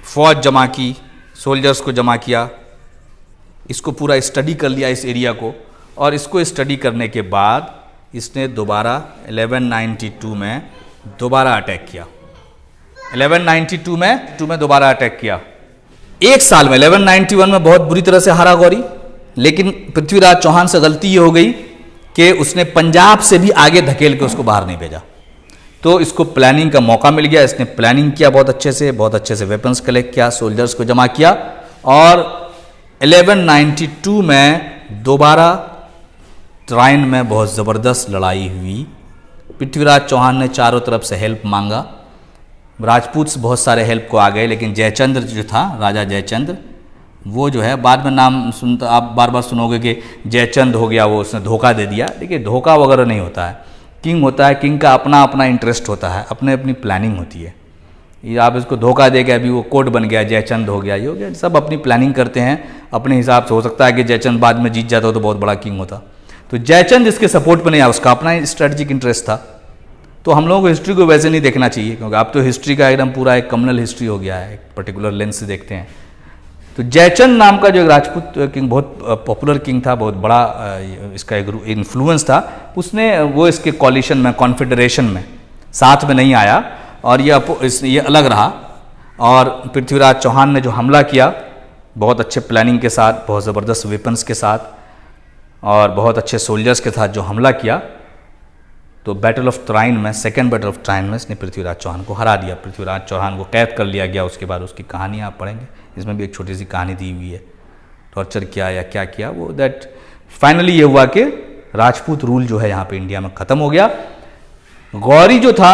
फौज जमा की, सोल्जर्स को जमा किया, इसको पूरा स्टडी कर लिया इस एरिया को, और इसको स्टडी करने के बाद इसने दोबारा 1192 में दोबारा अटैक किया। 1192 में दोबारा अटैक किया। एक साल में 1191 में बहुत बुरी तरह से हारा गौरी, लेकिन पृथ्वीराज चौहान से गलती ये हो गई कि उसने पंजाब से भी आगे धकेल के उसको बाहर नहीं भेजा। तो इसको प्लानिंग का मौका मिल गया, इसने प्लानिंग किया बहुत अच्छे से वेपन्स कलेक्ट किया, सोल्जर्स को जमा किया, और 1192 में दोबारा ट्राइन में बहुत ज़बरदस्त लड़ाई हुई। पृथ्वीराज चौहान ने चारों तरफ से हेल्प मांगा, राजपूत बहुत सारे हेल्प को आ गए, लेकिन जयचंद्र जो था, राजा जयचंद्र, वो जो है बाद में नाम सुनता आप बार बार सुनोगे कि जयचंद हो गया, वो उसने धोखा दे दिया। देखिए धोखा वगैरह नहीं होता है, किंग होता है, किंग का अपना अपना इंटरेस्ट होता है, अपने अपनी प्लानिंग होती है। ये आप इसको धोखा दे के अभी वो कोट बन गया, जयचंद हो गया, ये हो गया, सब अपनी प्लानिंग करते हैं अपने हिसाब से। हो सकता है कि जयचंद बाद में जीत जाता हो तो बहुत बड़ा किंग होता, तो जयचंद इसके सपोर्ट पर नहीं आया, उसका अपना स्ट्रेटजिक इंटरेस्ट था। तो हम लोगों को हिस्ट्री को वैसे नहीं देखना चाहिए, क्योंकि अब तो हिस्ट्री का एकदम पूरा एक कम्युनल हिस्ट्री हो गया है, एक पर्टिकुलर लेंस से देखते हैं। तो जयचंद नाम का जो एक राजपूत किंग, बहुत पॉपुलर किंग था, बहुत बड़ा इसका एक इन्फ्लुएंस था, उसने वो इसके कॉलिशन में, कॉन्फेडरेशन में साथ में नहीं आया, और ये अलग रहा। और पृथ्वीराज चौहान ने जो हमला किया बहुत अच्छे प्लानिंग के साथ, बहुत ज़बरदस्त वेपन्स के साथ और बहुत अच्छे सोल्जर्स के साथ जो हमला किया, तो बैटल ऑफ ट्राइन में, सेकेंड बैटल ऑफ ट्राइन में इसने पृथ्वीराज चौहान को हरा दिया। पृथ्वीराज चौहान को कैद कर लिया गया। उसके बाद उसकी कहानी आप पढ़ेंगे, इसमें भी एक छोटी सी कहानी दी हुई है, टॉर्चर किया या क्या किया वो, दैट फाइनली ये हुआ कि राजपूत रूल जो है यहाँ पे इंडिया में ख़त्म हो गया। गौरी जो था,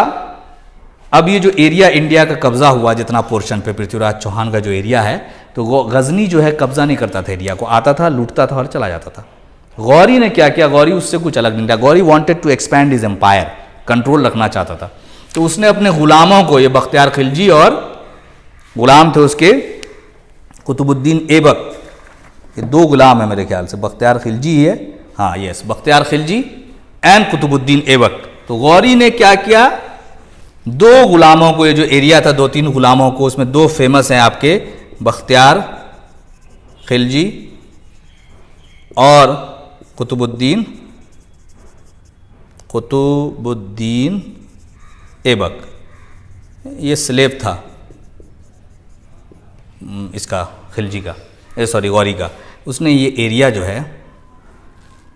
अब ये जो एरिया इंडिया का कब्जा हुआ, जितना पोर्शन पे पृथ्वीराज चौहान का जो एरिया है, तो गजनी जो है कब्जा नहीं करता था एरिया को, आता था, लूटता था और चला जाता था। गौरी ने क्या किया, गौरी उससे कुछ अलग नहीं था। Ghori wanted to expand his empire, control रखना चाहता था। तो उसने अपने गुलामों को, ये बख्तियार खिलजी और गुलाम थे उसके कुतुबुद्दीन ऐबक, ये दो गुलाम है मेरे ख्याल से, बख्तियार खिलजी है, हाँ यस, बख्तियार खिलजी एंड कुतुबुद्दीन ऐबक। तो गौरी ने क्या किया, दो गुलामों को, ये जो एरिया था 2-3 गुलामों को, उसमें 2 फेमस हैं आपके, बख्तियार खिलजी और कुतुबुद्दीन ऐबक। ये स्लेव था इसका, खिलजी का, सॉरी गौरी का। उसने ये एरिया जो है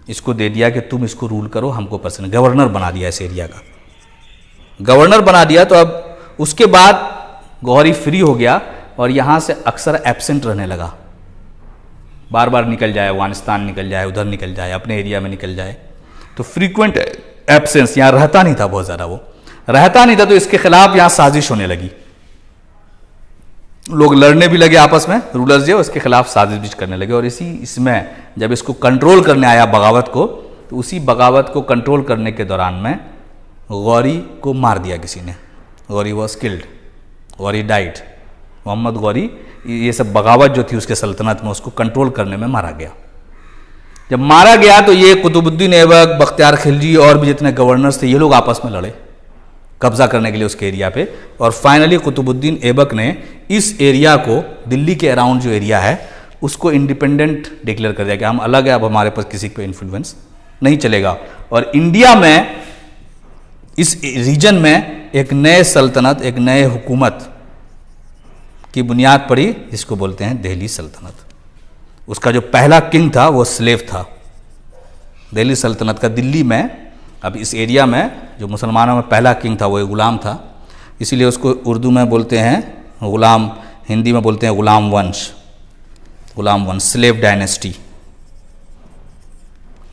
इसको दे दिया कि तुम इसको रूल करो, हमको पसंद, गवर्नर बना दिया इस एरिया का, गवर्नर बना दिया। तो अब उसके बाद गौरी फ्री हो गया और यहाँ से अक्सर एब्सेंट रहने लगा, बार बार निकल जाए, अफगानिस्तान निकल जाए, उधर निकल जाए, अपने एरिया में निकल जाए। तो फ्रीक्वेंट एब्सेंस, यहाँ रहता नहीं था, बहुत ज़्यादा वो रहता नहीं था। तो इसके खिलाफ यहाँ साजिश होने लगी, लोग लड़ने भी लगे आपस में, रूलर्स जो उसके खिलाफ साजिश भी करने लगे। और इसमें जब इसको कंट्रोल करने आया बगावत को, तो उसी बगावत को कंट्रोल करने के दौरान में गौरी को मार दिया किसी ने। Ghori was killed, Ghori died. Mohammad Ghori ये सब बगावत जो थी उसके सल्तनत में, उसको कंट्रोल करने में मारा गया। जब मारा गया तो ये कुतुबुद्दीन ऐबक, बख्तियार खिलजी और भी जितने गवर्नर्स थे, ये लोग आपस में लड़े कब्जा करने के लिए उसके एरिया पे। और फाइनली कुतुबुद्दीन ऐबक ने इस एरिया को, दिल्ली के अराउंड जो एरिया है, उसको इंडिपेंडेंट डिक्लेयर कर दिया कि हम अलग है, अब हमारे पास किसी पे इन्फ्लुएंस नहीं चलेगा। और इंडिया में, इस रीजन में एक नए सल्तनत, एक नए हुकूमत की बुनियाद पड़ी, जिसको बोलते हैं दिल्ली सल्तनत। उसका जो पहला किंग था वो स्लेव था। दिल्ली सल्तनत का दिल्ली में, अब इस एरिया में जो मुसलमानों में पहला किंग था वो एक गुलाम था, इसीलिए उसको उर्दू में बोलते हैं गुलाम, हिंदी में बोलते हैं गुलाम वंश, गुलाम वंश, स्लेव डायनेस्टी।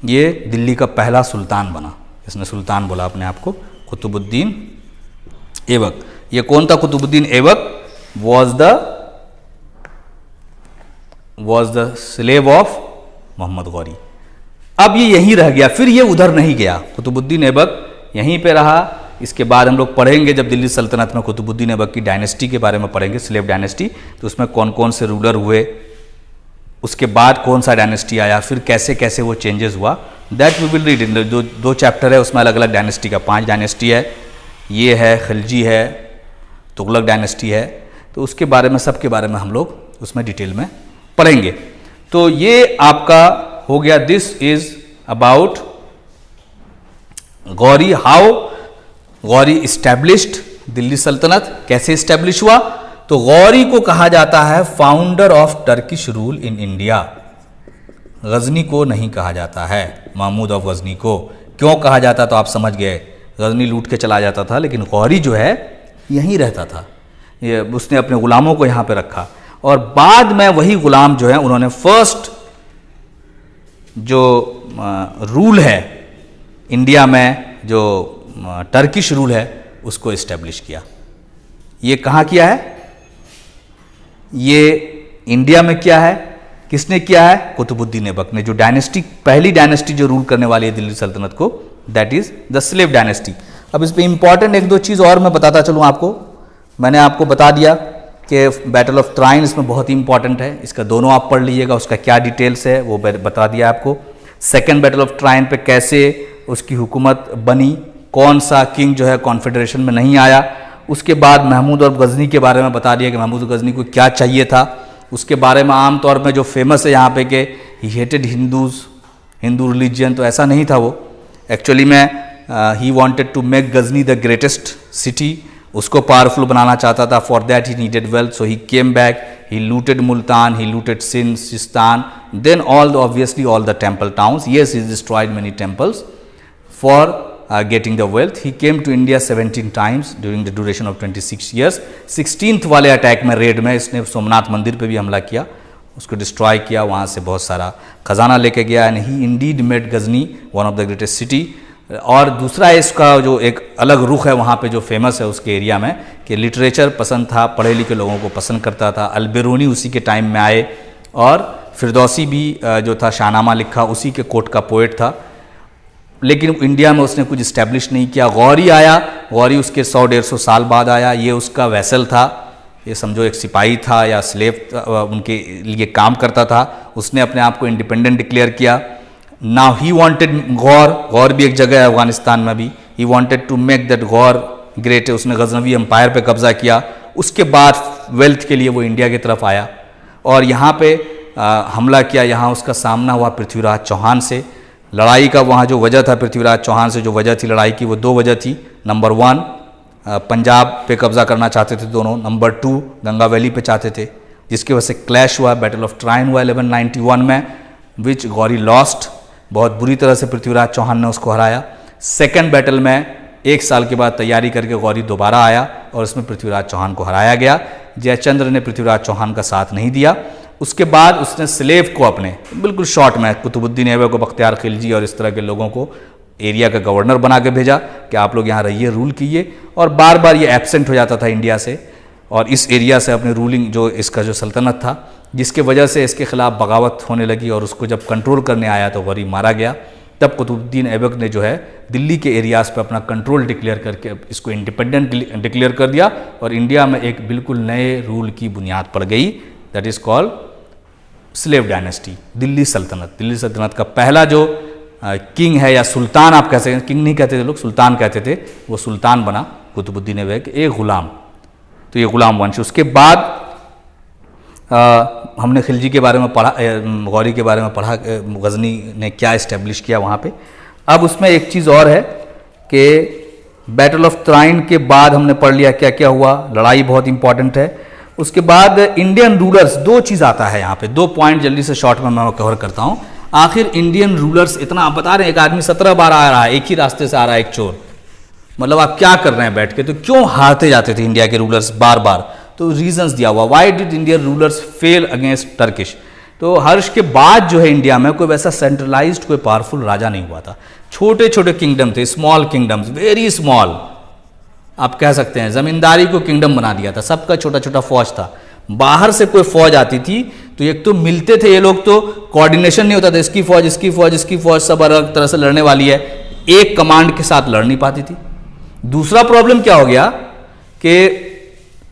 ये दिल्ली का पहला सुल्तान बना, इसने सुल्तान बोला अपने आप को, कुतुबुद्दीन ऐबक। ये कौन था Qutubuddin Aibak? was the slave of Mohammad Ghori. अब ये यहीं रह गया, फिर ये उधर नहीं गया। कुतुबुद्दीन ऐबक यहीं पे रहा। इसके बाद हम लोग पढ़ेंगे, जब दिल्ली सल्तनत में कुतुबुद्दीन ऐबक की डायनेस्टी के बारे में पढ़ेंगे, स्लेव डायनेस्टी, तो उसमें कौन कौन से रूलर हुए, उसके बाद कौन सा डायनेस्टी आया, फिर कैसे कैसे वो चेंजेस हुआ, that we will read in जो 2 चैप्टर है उसमें, अलग अलग डायनेस्टी का 5 डायनेस्टी है, ये है खिलजी है, तुगलक डायनेस्टी है, तो उसके बारे में, सब के बारे में हम लोग उसमें डिटेल में पढ़ेंगे। तो ये आपका हो गया, this is about Gauri, how Gauri established Delhi सल्तनत, कैसे इस्टेब्लिश हुआ। तो गौरी को कहा जाता है founder of Turkish rule in India. Ghazni को नहीं कहा जाता है, महमूद ऑफ गजनी को। क्यों कहा जाता तो आप समझ गए, गजनी लूट के चला जाता था, लेकिन गौरी जो है यहीं रहता था। ये उसने अपने ग़ुलामों को यहाँ पे रखा, और बाद में वही ग़ुलाम जो है उन्होंने फर्स्ट जो रूल है इंडिया में, जो टर्किश रूल है, उसको इस्टेब्लिश किया। ये कहाँ किया है? ये इंडिया में किया है। किसने किया है? कुतुबुद्दीन ऐबक ने, जो डायनेस्टी, पहली डायनेस्टी जो रूल करने वाली है दिल्ली सल्तनत को, that is the slave dynasty. अब इस पे इंपॉर्टेंट एक दो चीज़ और मैं बताता चलूँ आपको। मैंने आपको बता दिया कि बैटल ऑफ ट्राइन इसमें बहुत ही इंपॉर्टेंट है, इसका दोनों आप पढ़ लीजिएगा, उसका क्या डिटेल्स है वो बता दिया आपको। सेकेंड बैटल ऑफ ट्राइन पे कैसे उसकी हुकूमत बनी, कौन सा किंग जो है कॉन्फेडरेशन में नहीं आया। उसके बाद महमूद और गजनी के बारे में बता दिया कि महमूद और गजनी को क्या चाहिए था। उसके बारे में आम तौर में जो फेमस है यहाँ पे कि he hated Hindus, Hindu religion, तो ऐसा नहीं था वो। एक्चुअली में he wanted to make Ghazni the greatest city, उसको पावरफुल बनाना चाहता था। For that he needed wealth, so he came back, he looted Multan, he looted Sindh, Sistan, then all obviously all the temple towns. Yes, he destroyed many temples for getting the wealth. He came to India 17 times during the duration of 26 years. 16th वाले अटैक में, रेड में, इसने सोमनाथ मंदिर पे भी हमला किया, उसको डिस्ट्रॉय किया, वहाँ से बहुत सारा खजाना लेके गया। And he indeed made Ghazni one of the greatest city. और दूसरा इसका जो एक अलग रुख है वहाँ पे जो फेमस है उसके एरिया में, कि लिटरेचर पसंद था, पढ़े लिखे लोगों को पसंद करता था। अलबेरूनी उसी के टाइम में आए, और फिरदौसी भी जो था शाहनामा लिखा, उसी के कोट का पोएट था, लेकिन इंडिया में उसने कुछ इस्टेब्लिश नहीं किया। गौरी आया, गौरी उसके 100-150 साल बाद आया। ये उसका वैसल था, ये समझो एक सिपाही था या स्लेव उनके लिए काम करता था। उसने अपने आप को इंडिपेंडेंट डिक्लेयर किया। Now he wanted Ghor, Ghor भी एक जगह है अफगानिस्तान में भी, he wanted to make that Ghor great. उसने गजनवी एम्पायर पे कब्जा किया। उसके बाद वेल्थ के लिए वो इंडिया की तरफ आया और यहाँ पे हमला किया। यहाँ उसका सामना हुआ पृथ्वीराज चौहान से। लड़ाई का वहाँ जो वजह था पृथ्वीराज चौहान से जो वजह थी लड़ाई की, वो दो वजह थी। नंबर 1 पंजाब पे कब्जा करना चाहते थे दोनों, नंबर 2 गंगा वैली पे चाहते थे, जिसकी वजह से क्लैश हुआ। बैटल ऑफ ट्राइन हुआ 1191 में, विच गौरी लॉस्ट। बहुत बुरी तरह से पृथ्वीराज चौहान ने उसको हराया। सेकेंड बैटल में 1 साल के बाद तैयारी करके गौरी दोबारा आया और उसमें पृथ्वीराज चौहान को हराया गया। जयचंद्र ने पृथ्वीराज चौहान का साथ नहीं दिया। उसके बाद उसने स्लेव को अपने, बिल्कुल शॉर्ट में, कुतुबुद्दीन ऐबक को, बख्तियार खिलजी और इस तरह के लोगों को एरिया का गवर्नर बना के भेजा कि आप लोग यहाँ रहिए, रूल कीजिए। और बार बार ये एब्सेंट हो जाता था इंडिया से और इस एरिया से अपने रूलिंग जो इसका जो सल्तनत था, जिसके वजह से इसके खिलाफ बगावत होने लगी और उसको जब कंट्रोल करने आया तो गौरी मारा गया। तब कुतुबुद्दीन ऐबक ने जो है दिल्ली के एरियाज़ पर अपना कंट्रोल डिक्लेयर करके इसको इंडिपेंडेंट डिक्लेयर कर दिया और इंडिया में एक बिल्कुल नए रूल की बुनियाद पड़ गई, that is called slave dynasty, Delhi सल्तनत। दिल्ली सल्तनत का पहला जो किंग है या सुल्तान आप कह सकते हैं, किंग नहीं कहते थे लोग, सुल्तान कहते थे, वो सुल्तान बना कुतुबुद्दीन ऐबक, एक गुलाम। तो ये गुलाम वंश। उसके बाद हमने खिलजी के बारे में पढ़ा, गौरी के बारे में पढ़ा, गजनी ने क्या इस्टेब्लिश किया वहाँ पे। अब उसमें एक चीज़ और है कि बैटल ऑफ ट्राइन के बाद हमने पढ़ लिया क्या क्या हुआ, लड़ाई बहुत इंपॉर्टेंट है। उसके बाद इंडियन रूलर्स, दो चीज़ आता है यहाँ पे, 2 पॉइंट जल्दी से शॉर्ट में मैं कवर करता हूँ। आखिर इंडियन रूलर्स, इतना आप बता रहे हैं एक आदमी 17 बार आ रहा है, एक ही रास्ते से आ रहा है, एक चोर, मतलब आप क्या कर रहे हैं बैठ के, तो क्यों हारते जाते थे इंडिया के रूलर्स बार बार? तो रीजंस दिया हुआ, why did Indian rulers fail against Turkish. तो हर्ष के बाद जो है इंडिया में कोई वैसा सेंट्रलाइज्ड कोई पावरफुल राजा नहीं हुआ था, छोटे छोटे किंगडम थे, स्मॉल किंगडम्स, वेरी स्मॉल आप कह सकते हैं। जमींदारी को किंगडम बना दिया था, सबका छोटा छोटा फौज था। बाहर से कोई फौज आती थी तो एक तो मिलते थे ये लोग, तो कोऑर्डिनेशन नहीं होता था, इसकी फौज इसकी फौज इसकी फौज सब अलग तरह से लड़ने वाली है, एक कमांड के साथ लड़ नहीं पाती थी। दूसरा प्रॉब्लम क्या हो गया कि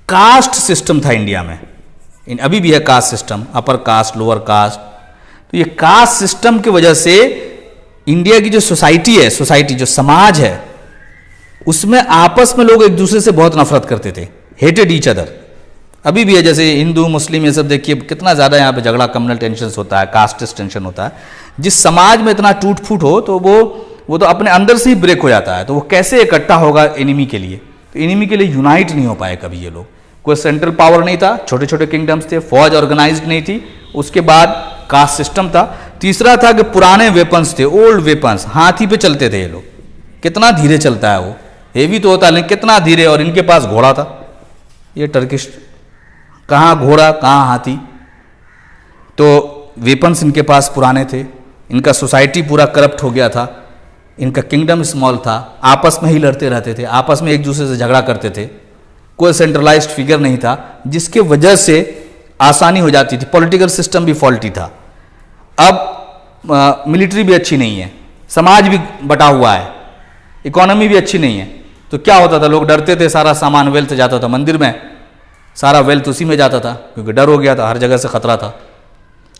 कास्ट सिस्टम था इंडिया में, अभी भी है caste system, upper caste lower caste. तो ये कास्ट सिस्टम की वजह से इंडिया की जो सोसाइटी है, सोसाइटी जो समाज है, उसमें आपस में लोग एक दूसरे से बहुत नफरत करते थे, हेटेड ईच अदर। अभी भी है, जैसे हिंदू मुस्लिम ये सब देखिए कितना ज़्यादा यहाँ पे झगड़ा, कम्युनल टेंशन होता है, कास्टिस्ट टेंशन होता है। जिस समाज में इतना टूट फूट हो तो वो तो अपने अंदर से ही ब्रेक हो जाता है, तो वो कैसे इकट्ठा होगा एनिमी के लिए? तो एनिमी के लिए यूनाइट नहीं हो पाए कभी ये लोग। कोई सेंट्रल पावर नहीं था, छोटे छोटे किंगडम्स थे, फौज ऑर्गेनाइज्ड नहीं थी, उसके बाद कास्ट सिस्टम था। तीसरा था कि पुराने वेपन्स थे, ओल्ड वेपन्स, हाथी पे चलते थे ये लोग। कितना धीरे चलता है वो, हेवी तो होता है लेकिन कितना धीरे, और इनके पास घोड़ा था। ये टर्किश, कहाँ घोड़ा कहाँ हाथी। तो वेपन्स इनके पास पुराने थे, इनका सोसाइटी पूरा करप्ट हो गया था, इनका किंगडम स्मॉल था, आपस में ही लड़ते रहते थे, आपस में एक दूसरे से झगड़ा करते थे, कोई सेंट्रलाइज्ड फिगर नहीं था, जिसके वजह से आसानी हो जाती थी। पॉलिटिकल सिस्टम भी फॉल्टी था। अब मिलिट्री भी अच्छी नहीं है, समाज भी बटा हुआ है, इकोनॉमी भी अच्छी नहीं है। तो क्या होता था, लोग डरते थे, सारा सामान वेल्थ जाता था मंदिर में, सारा वेल्थ उसी में जाता था, क्योंकि डर हो गया था, हर जगह से खतरा था।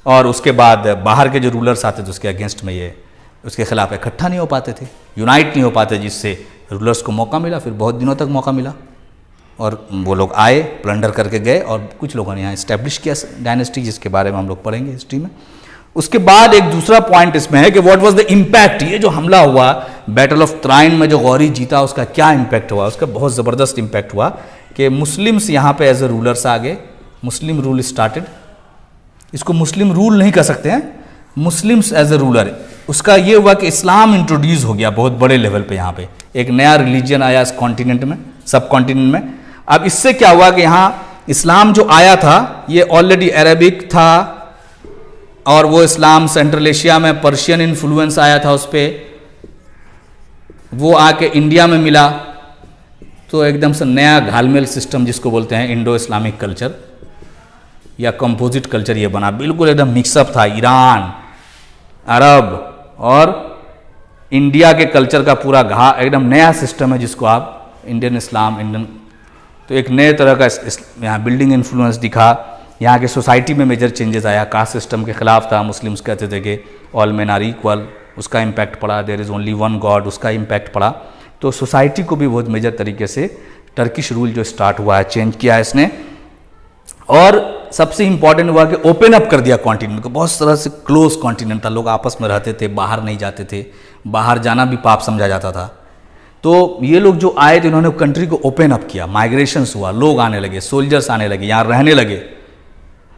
और उसके बाद बाहर के जो रूलर्स आते थे उसके अगेंस्ट में ये, उसके खिलाफ इकट्ठा नहीं हो पाते थे, यूनाइट नहीं हो पाते, जिससे रूलर्स को मौका मिला, फिर बहुत दिनों तक मौका मिला। और वो लोग आए, प्लंडर करके गए, और कुछ लोगों ने यहाँ इस्टेब्लिश किया डायनेस्टी, जिसके बारे में हम लोग पढ़ेंगे हिस्ट्री में। उसके बाद एक दूसरा पॉइंट इसमें है कि व्हाट वाज द इम्पैक्ट, ये जो हमला हुआ बैटल ऑफ त्राइन में, जो गौरी जीता, उसका क्या इम्पैक्ट हुआ। उसका बहुत ज़बरदस्त इम्पैक्ट हुआ कि मुस्लिम्स यहाँ पे एज ए रूलर्स आ गए, मुस्लिम रूल स्टार्टेड। इसको मुस्लिम रूल नहीं कह सकते हैं, मुस्लिम्स एज ए रूलर। उसका ये हुआ कि इस्लाम इंट्रोड्यूस हो गया बहुत बड़े लेवल पे, यहाँ पे एक नया रिलीजन आया इस कॉन्टिनेंट में, सब कॉन्टिनेंट में। अब इससे क्या हुआ कि यहाँ इस्लाम जो आया था ये ऑलरेडी अरेबिक था, और वो इस्लाम सेंट्रल एशिया में पर्शियन इन्फ्लुएंस आया था उस पर, वो आके इंडिया में मिला, तो एकदम से नया घालमेल सिस्टम जिसको बोलते हैं इंडो इस्लामिक कल्चर या कंपोजिट कल्चर ये बना, बिल्कुल एकदम मिक्सअप था। ईरान, अरब और इंडिया के कल्चर का पूरा एकदम नया सिस्टम है, जिसको आप इंडियन इस्लाम, इंडियन, तो एक नए तरह का यहाँ बिल्डिंग इन्फ्लुएंस दिखा। यहाँ के सोसाइटी में मेजर चेंजेस आया, कास्ट सिस्टम के खिलाफ था, मुस्लिम्स कहते थे कि ऑल मेन आर इक्वल, उसका इम्पैक्ट पड़ा, there is only one god, उसका इम्पैक्ट पड़ा। तो सोसाइटी को भी बहुत मेजर तरीके से टर्किश रूल जो स्टार्ट हुआ है चेंज किया है इसने। और सबसे इंपॉर्टेंट हुआ कि ओपन अप कर दिया कॉन्टिनेंट को, बहुत तरह से क्लोज कॉन्टिनेंट था, लोग आपस में रहते थे, बाहर नहीं जाते थे, बाहर जाना भी पाप समझा जाता था। तो ये लोग जो आए थे इन्होंने कंट्री को ओपन अप किया, माइग्रेशंस हुआ, लोग आने लगे, सोल्जर्स आने लगे, यहाँ रहने लगे,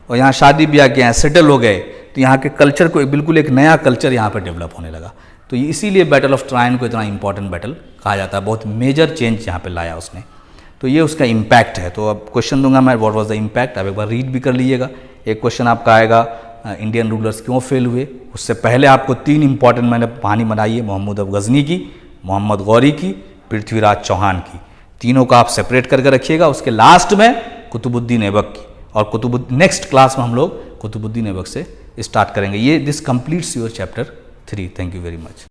और यहाँ शादी ब्याह किया, सेटल हो गए। तो यहाँ के कल्चर को बिल्कुल एक नया कल्चर यहाँ पर डेवलप होने लगा। तो इसीलिए बैटल ऑफ ट्राइन को इतना इंपॉर्टेंट बैटल कहा जाता है, बहुत मेजर चेंज यहाँ पे लाया उसने। तो ये उसका इम्पैक्ट है। तो अब क्वेश्चन दूंगा मैं, व्हाट वाज द इम्पैक्ट। अब एक बार रीड भी कर लीजिएगा। एक क्वेश्चन आपका आएगा, इंडियन रूलर्स क्यों फेल हुए। उससे पहले आपको 3 इंपॉर्टेंट मैंने कहानी बनाई है, मोहम्मद अफ गजनी की, मोहम्मद गौरी की, पृथ्वीराज चौहान की। तीनों का आप सेपरेट करके रखिएगा। उसके लास्ट में कुतुबुद्दीन ऐबक की, और नेक्स्ट क्लास में हम लोग कुतुबुद्दीन ऐबक से स्टार्ट करेंगे। ये this completes your chapter 3। Thank you very much.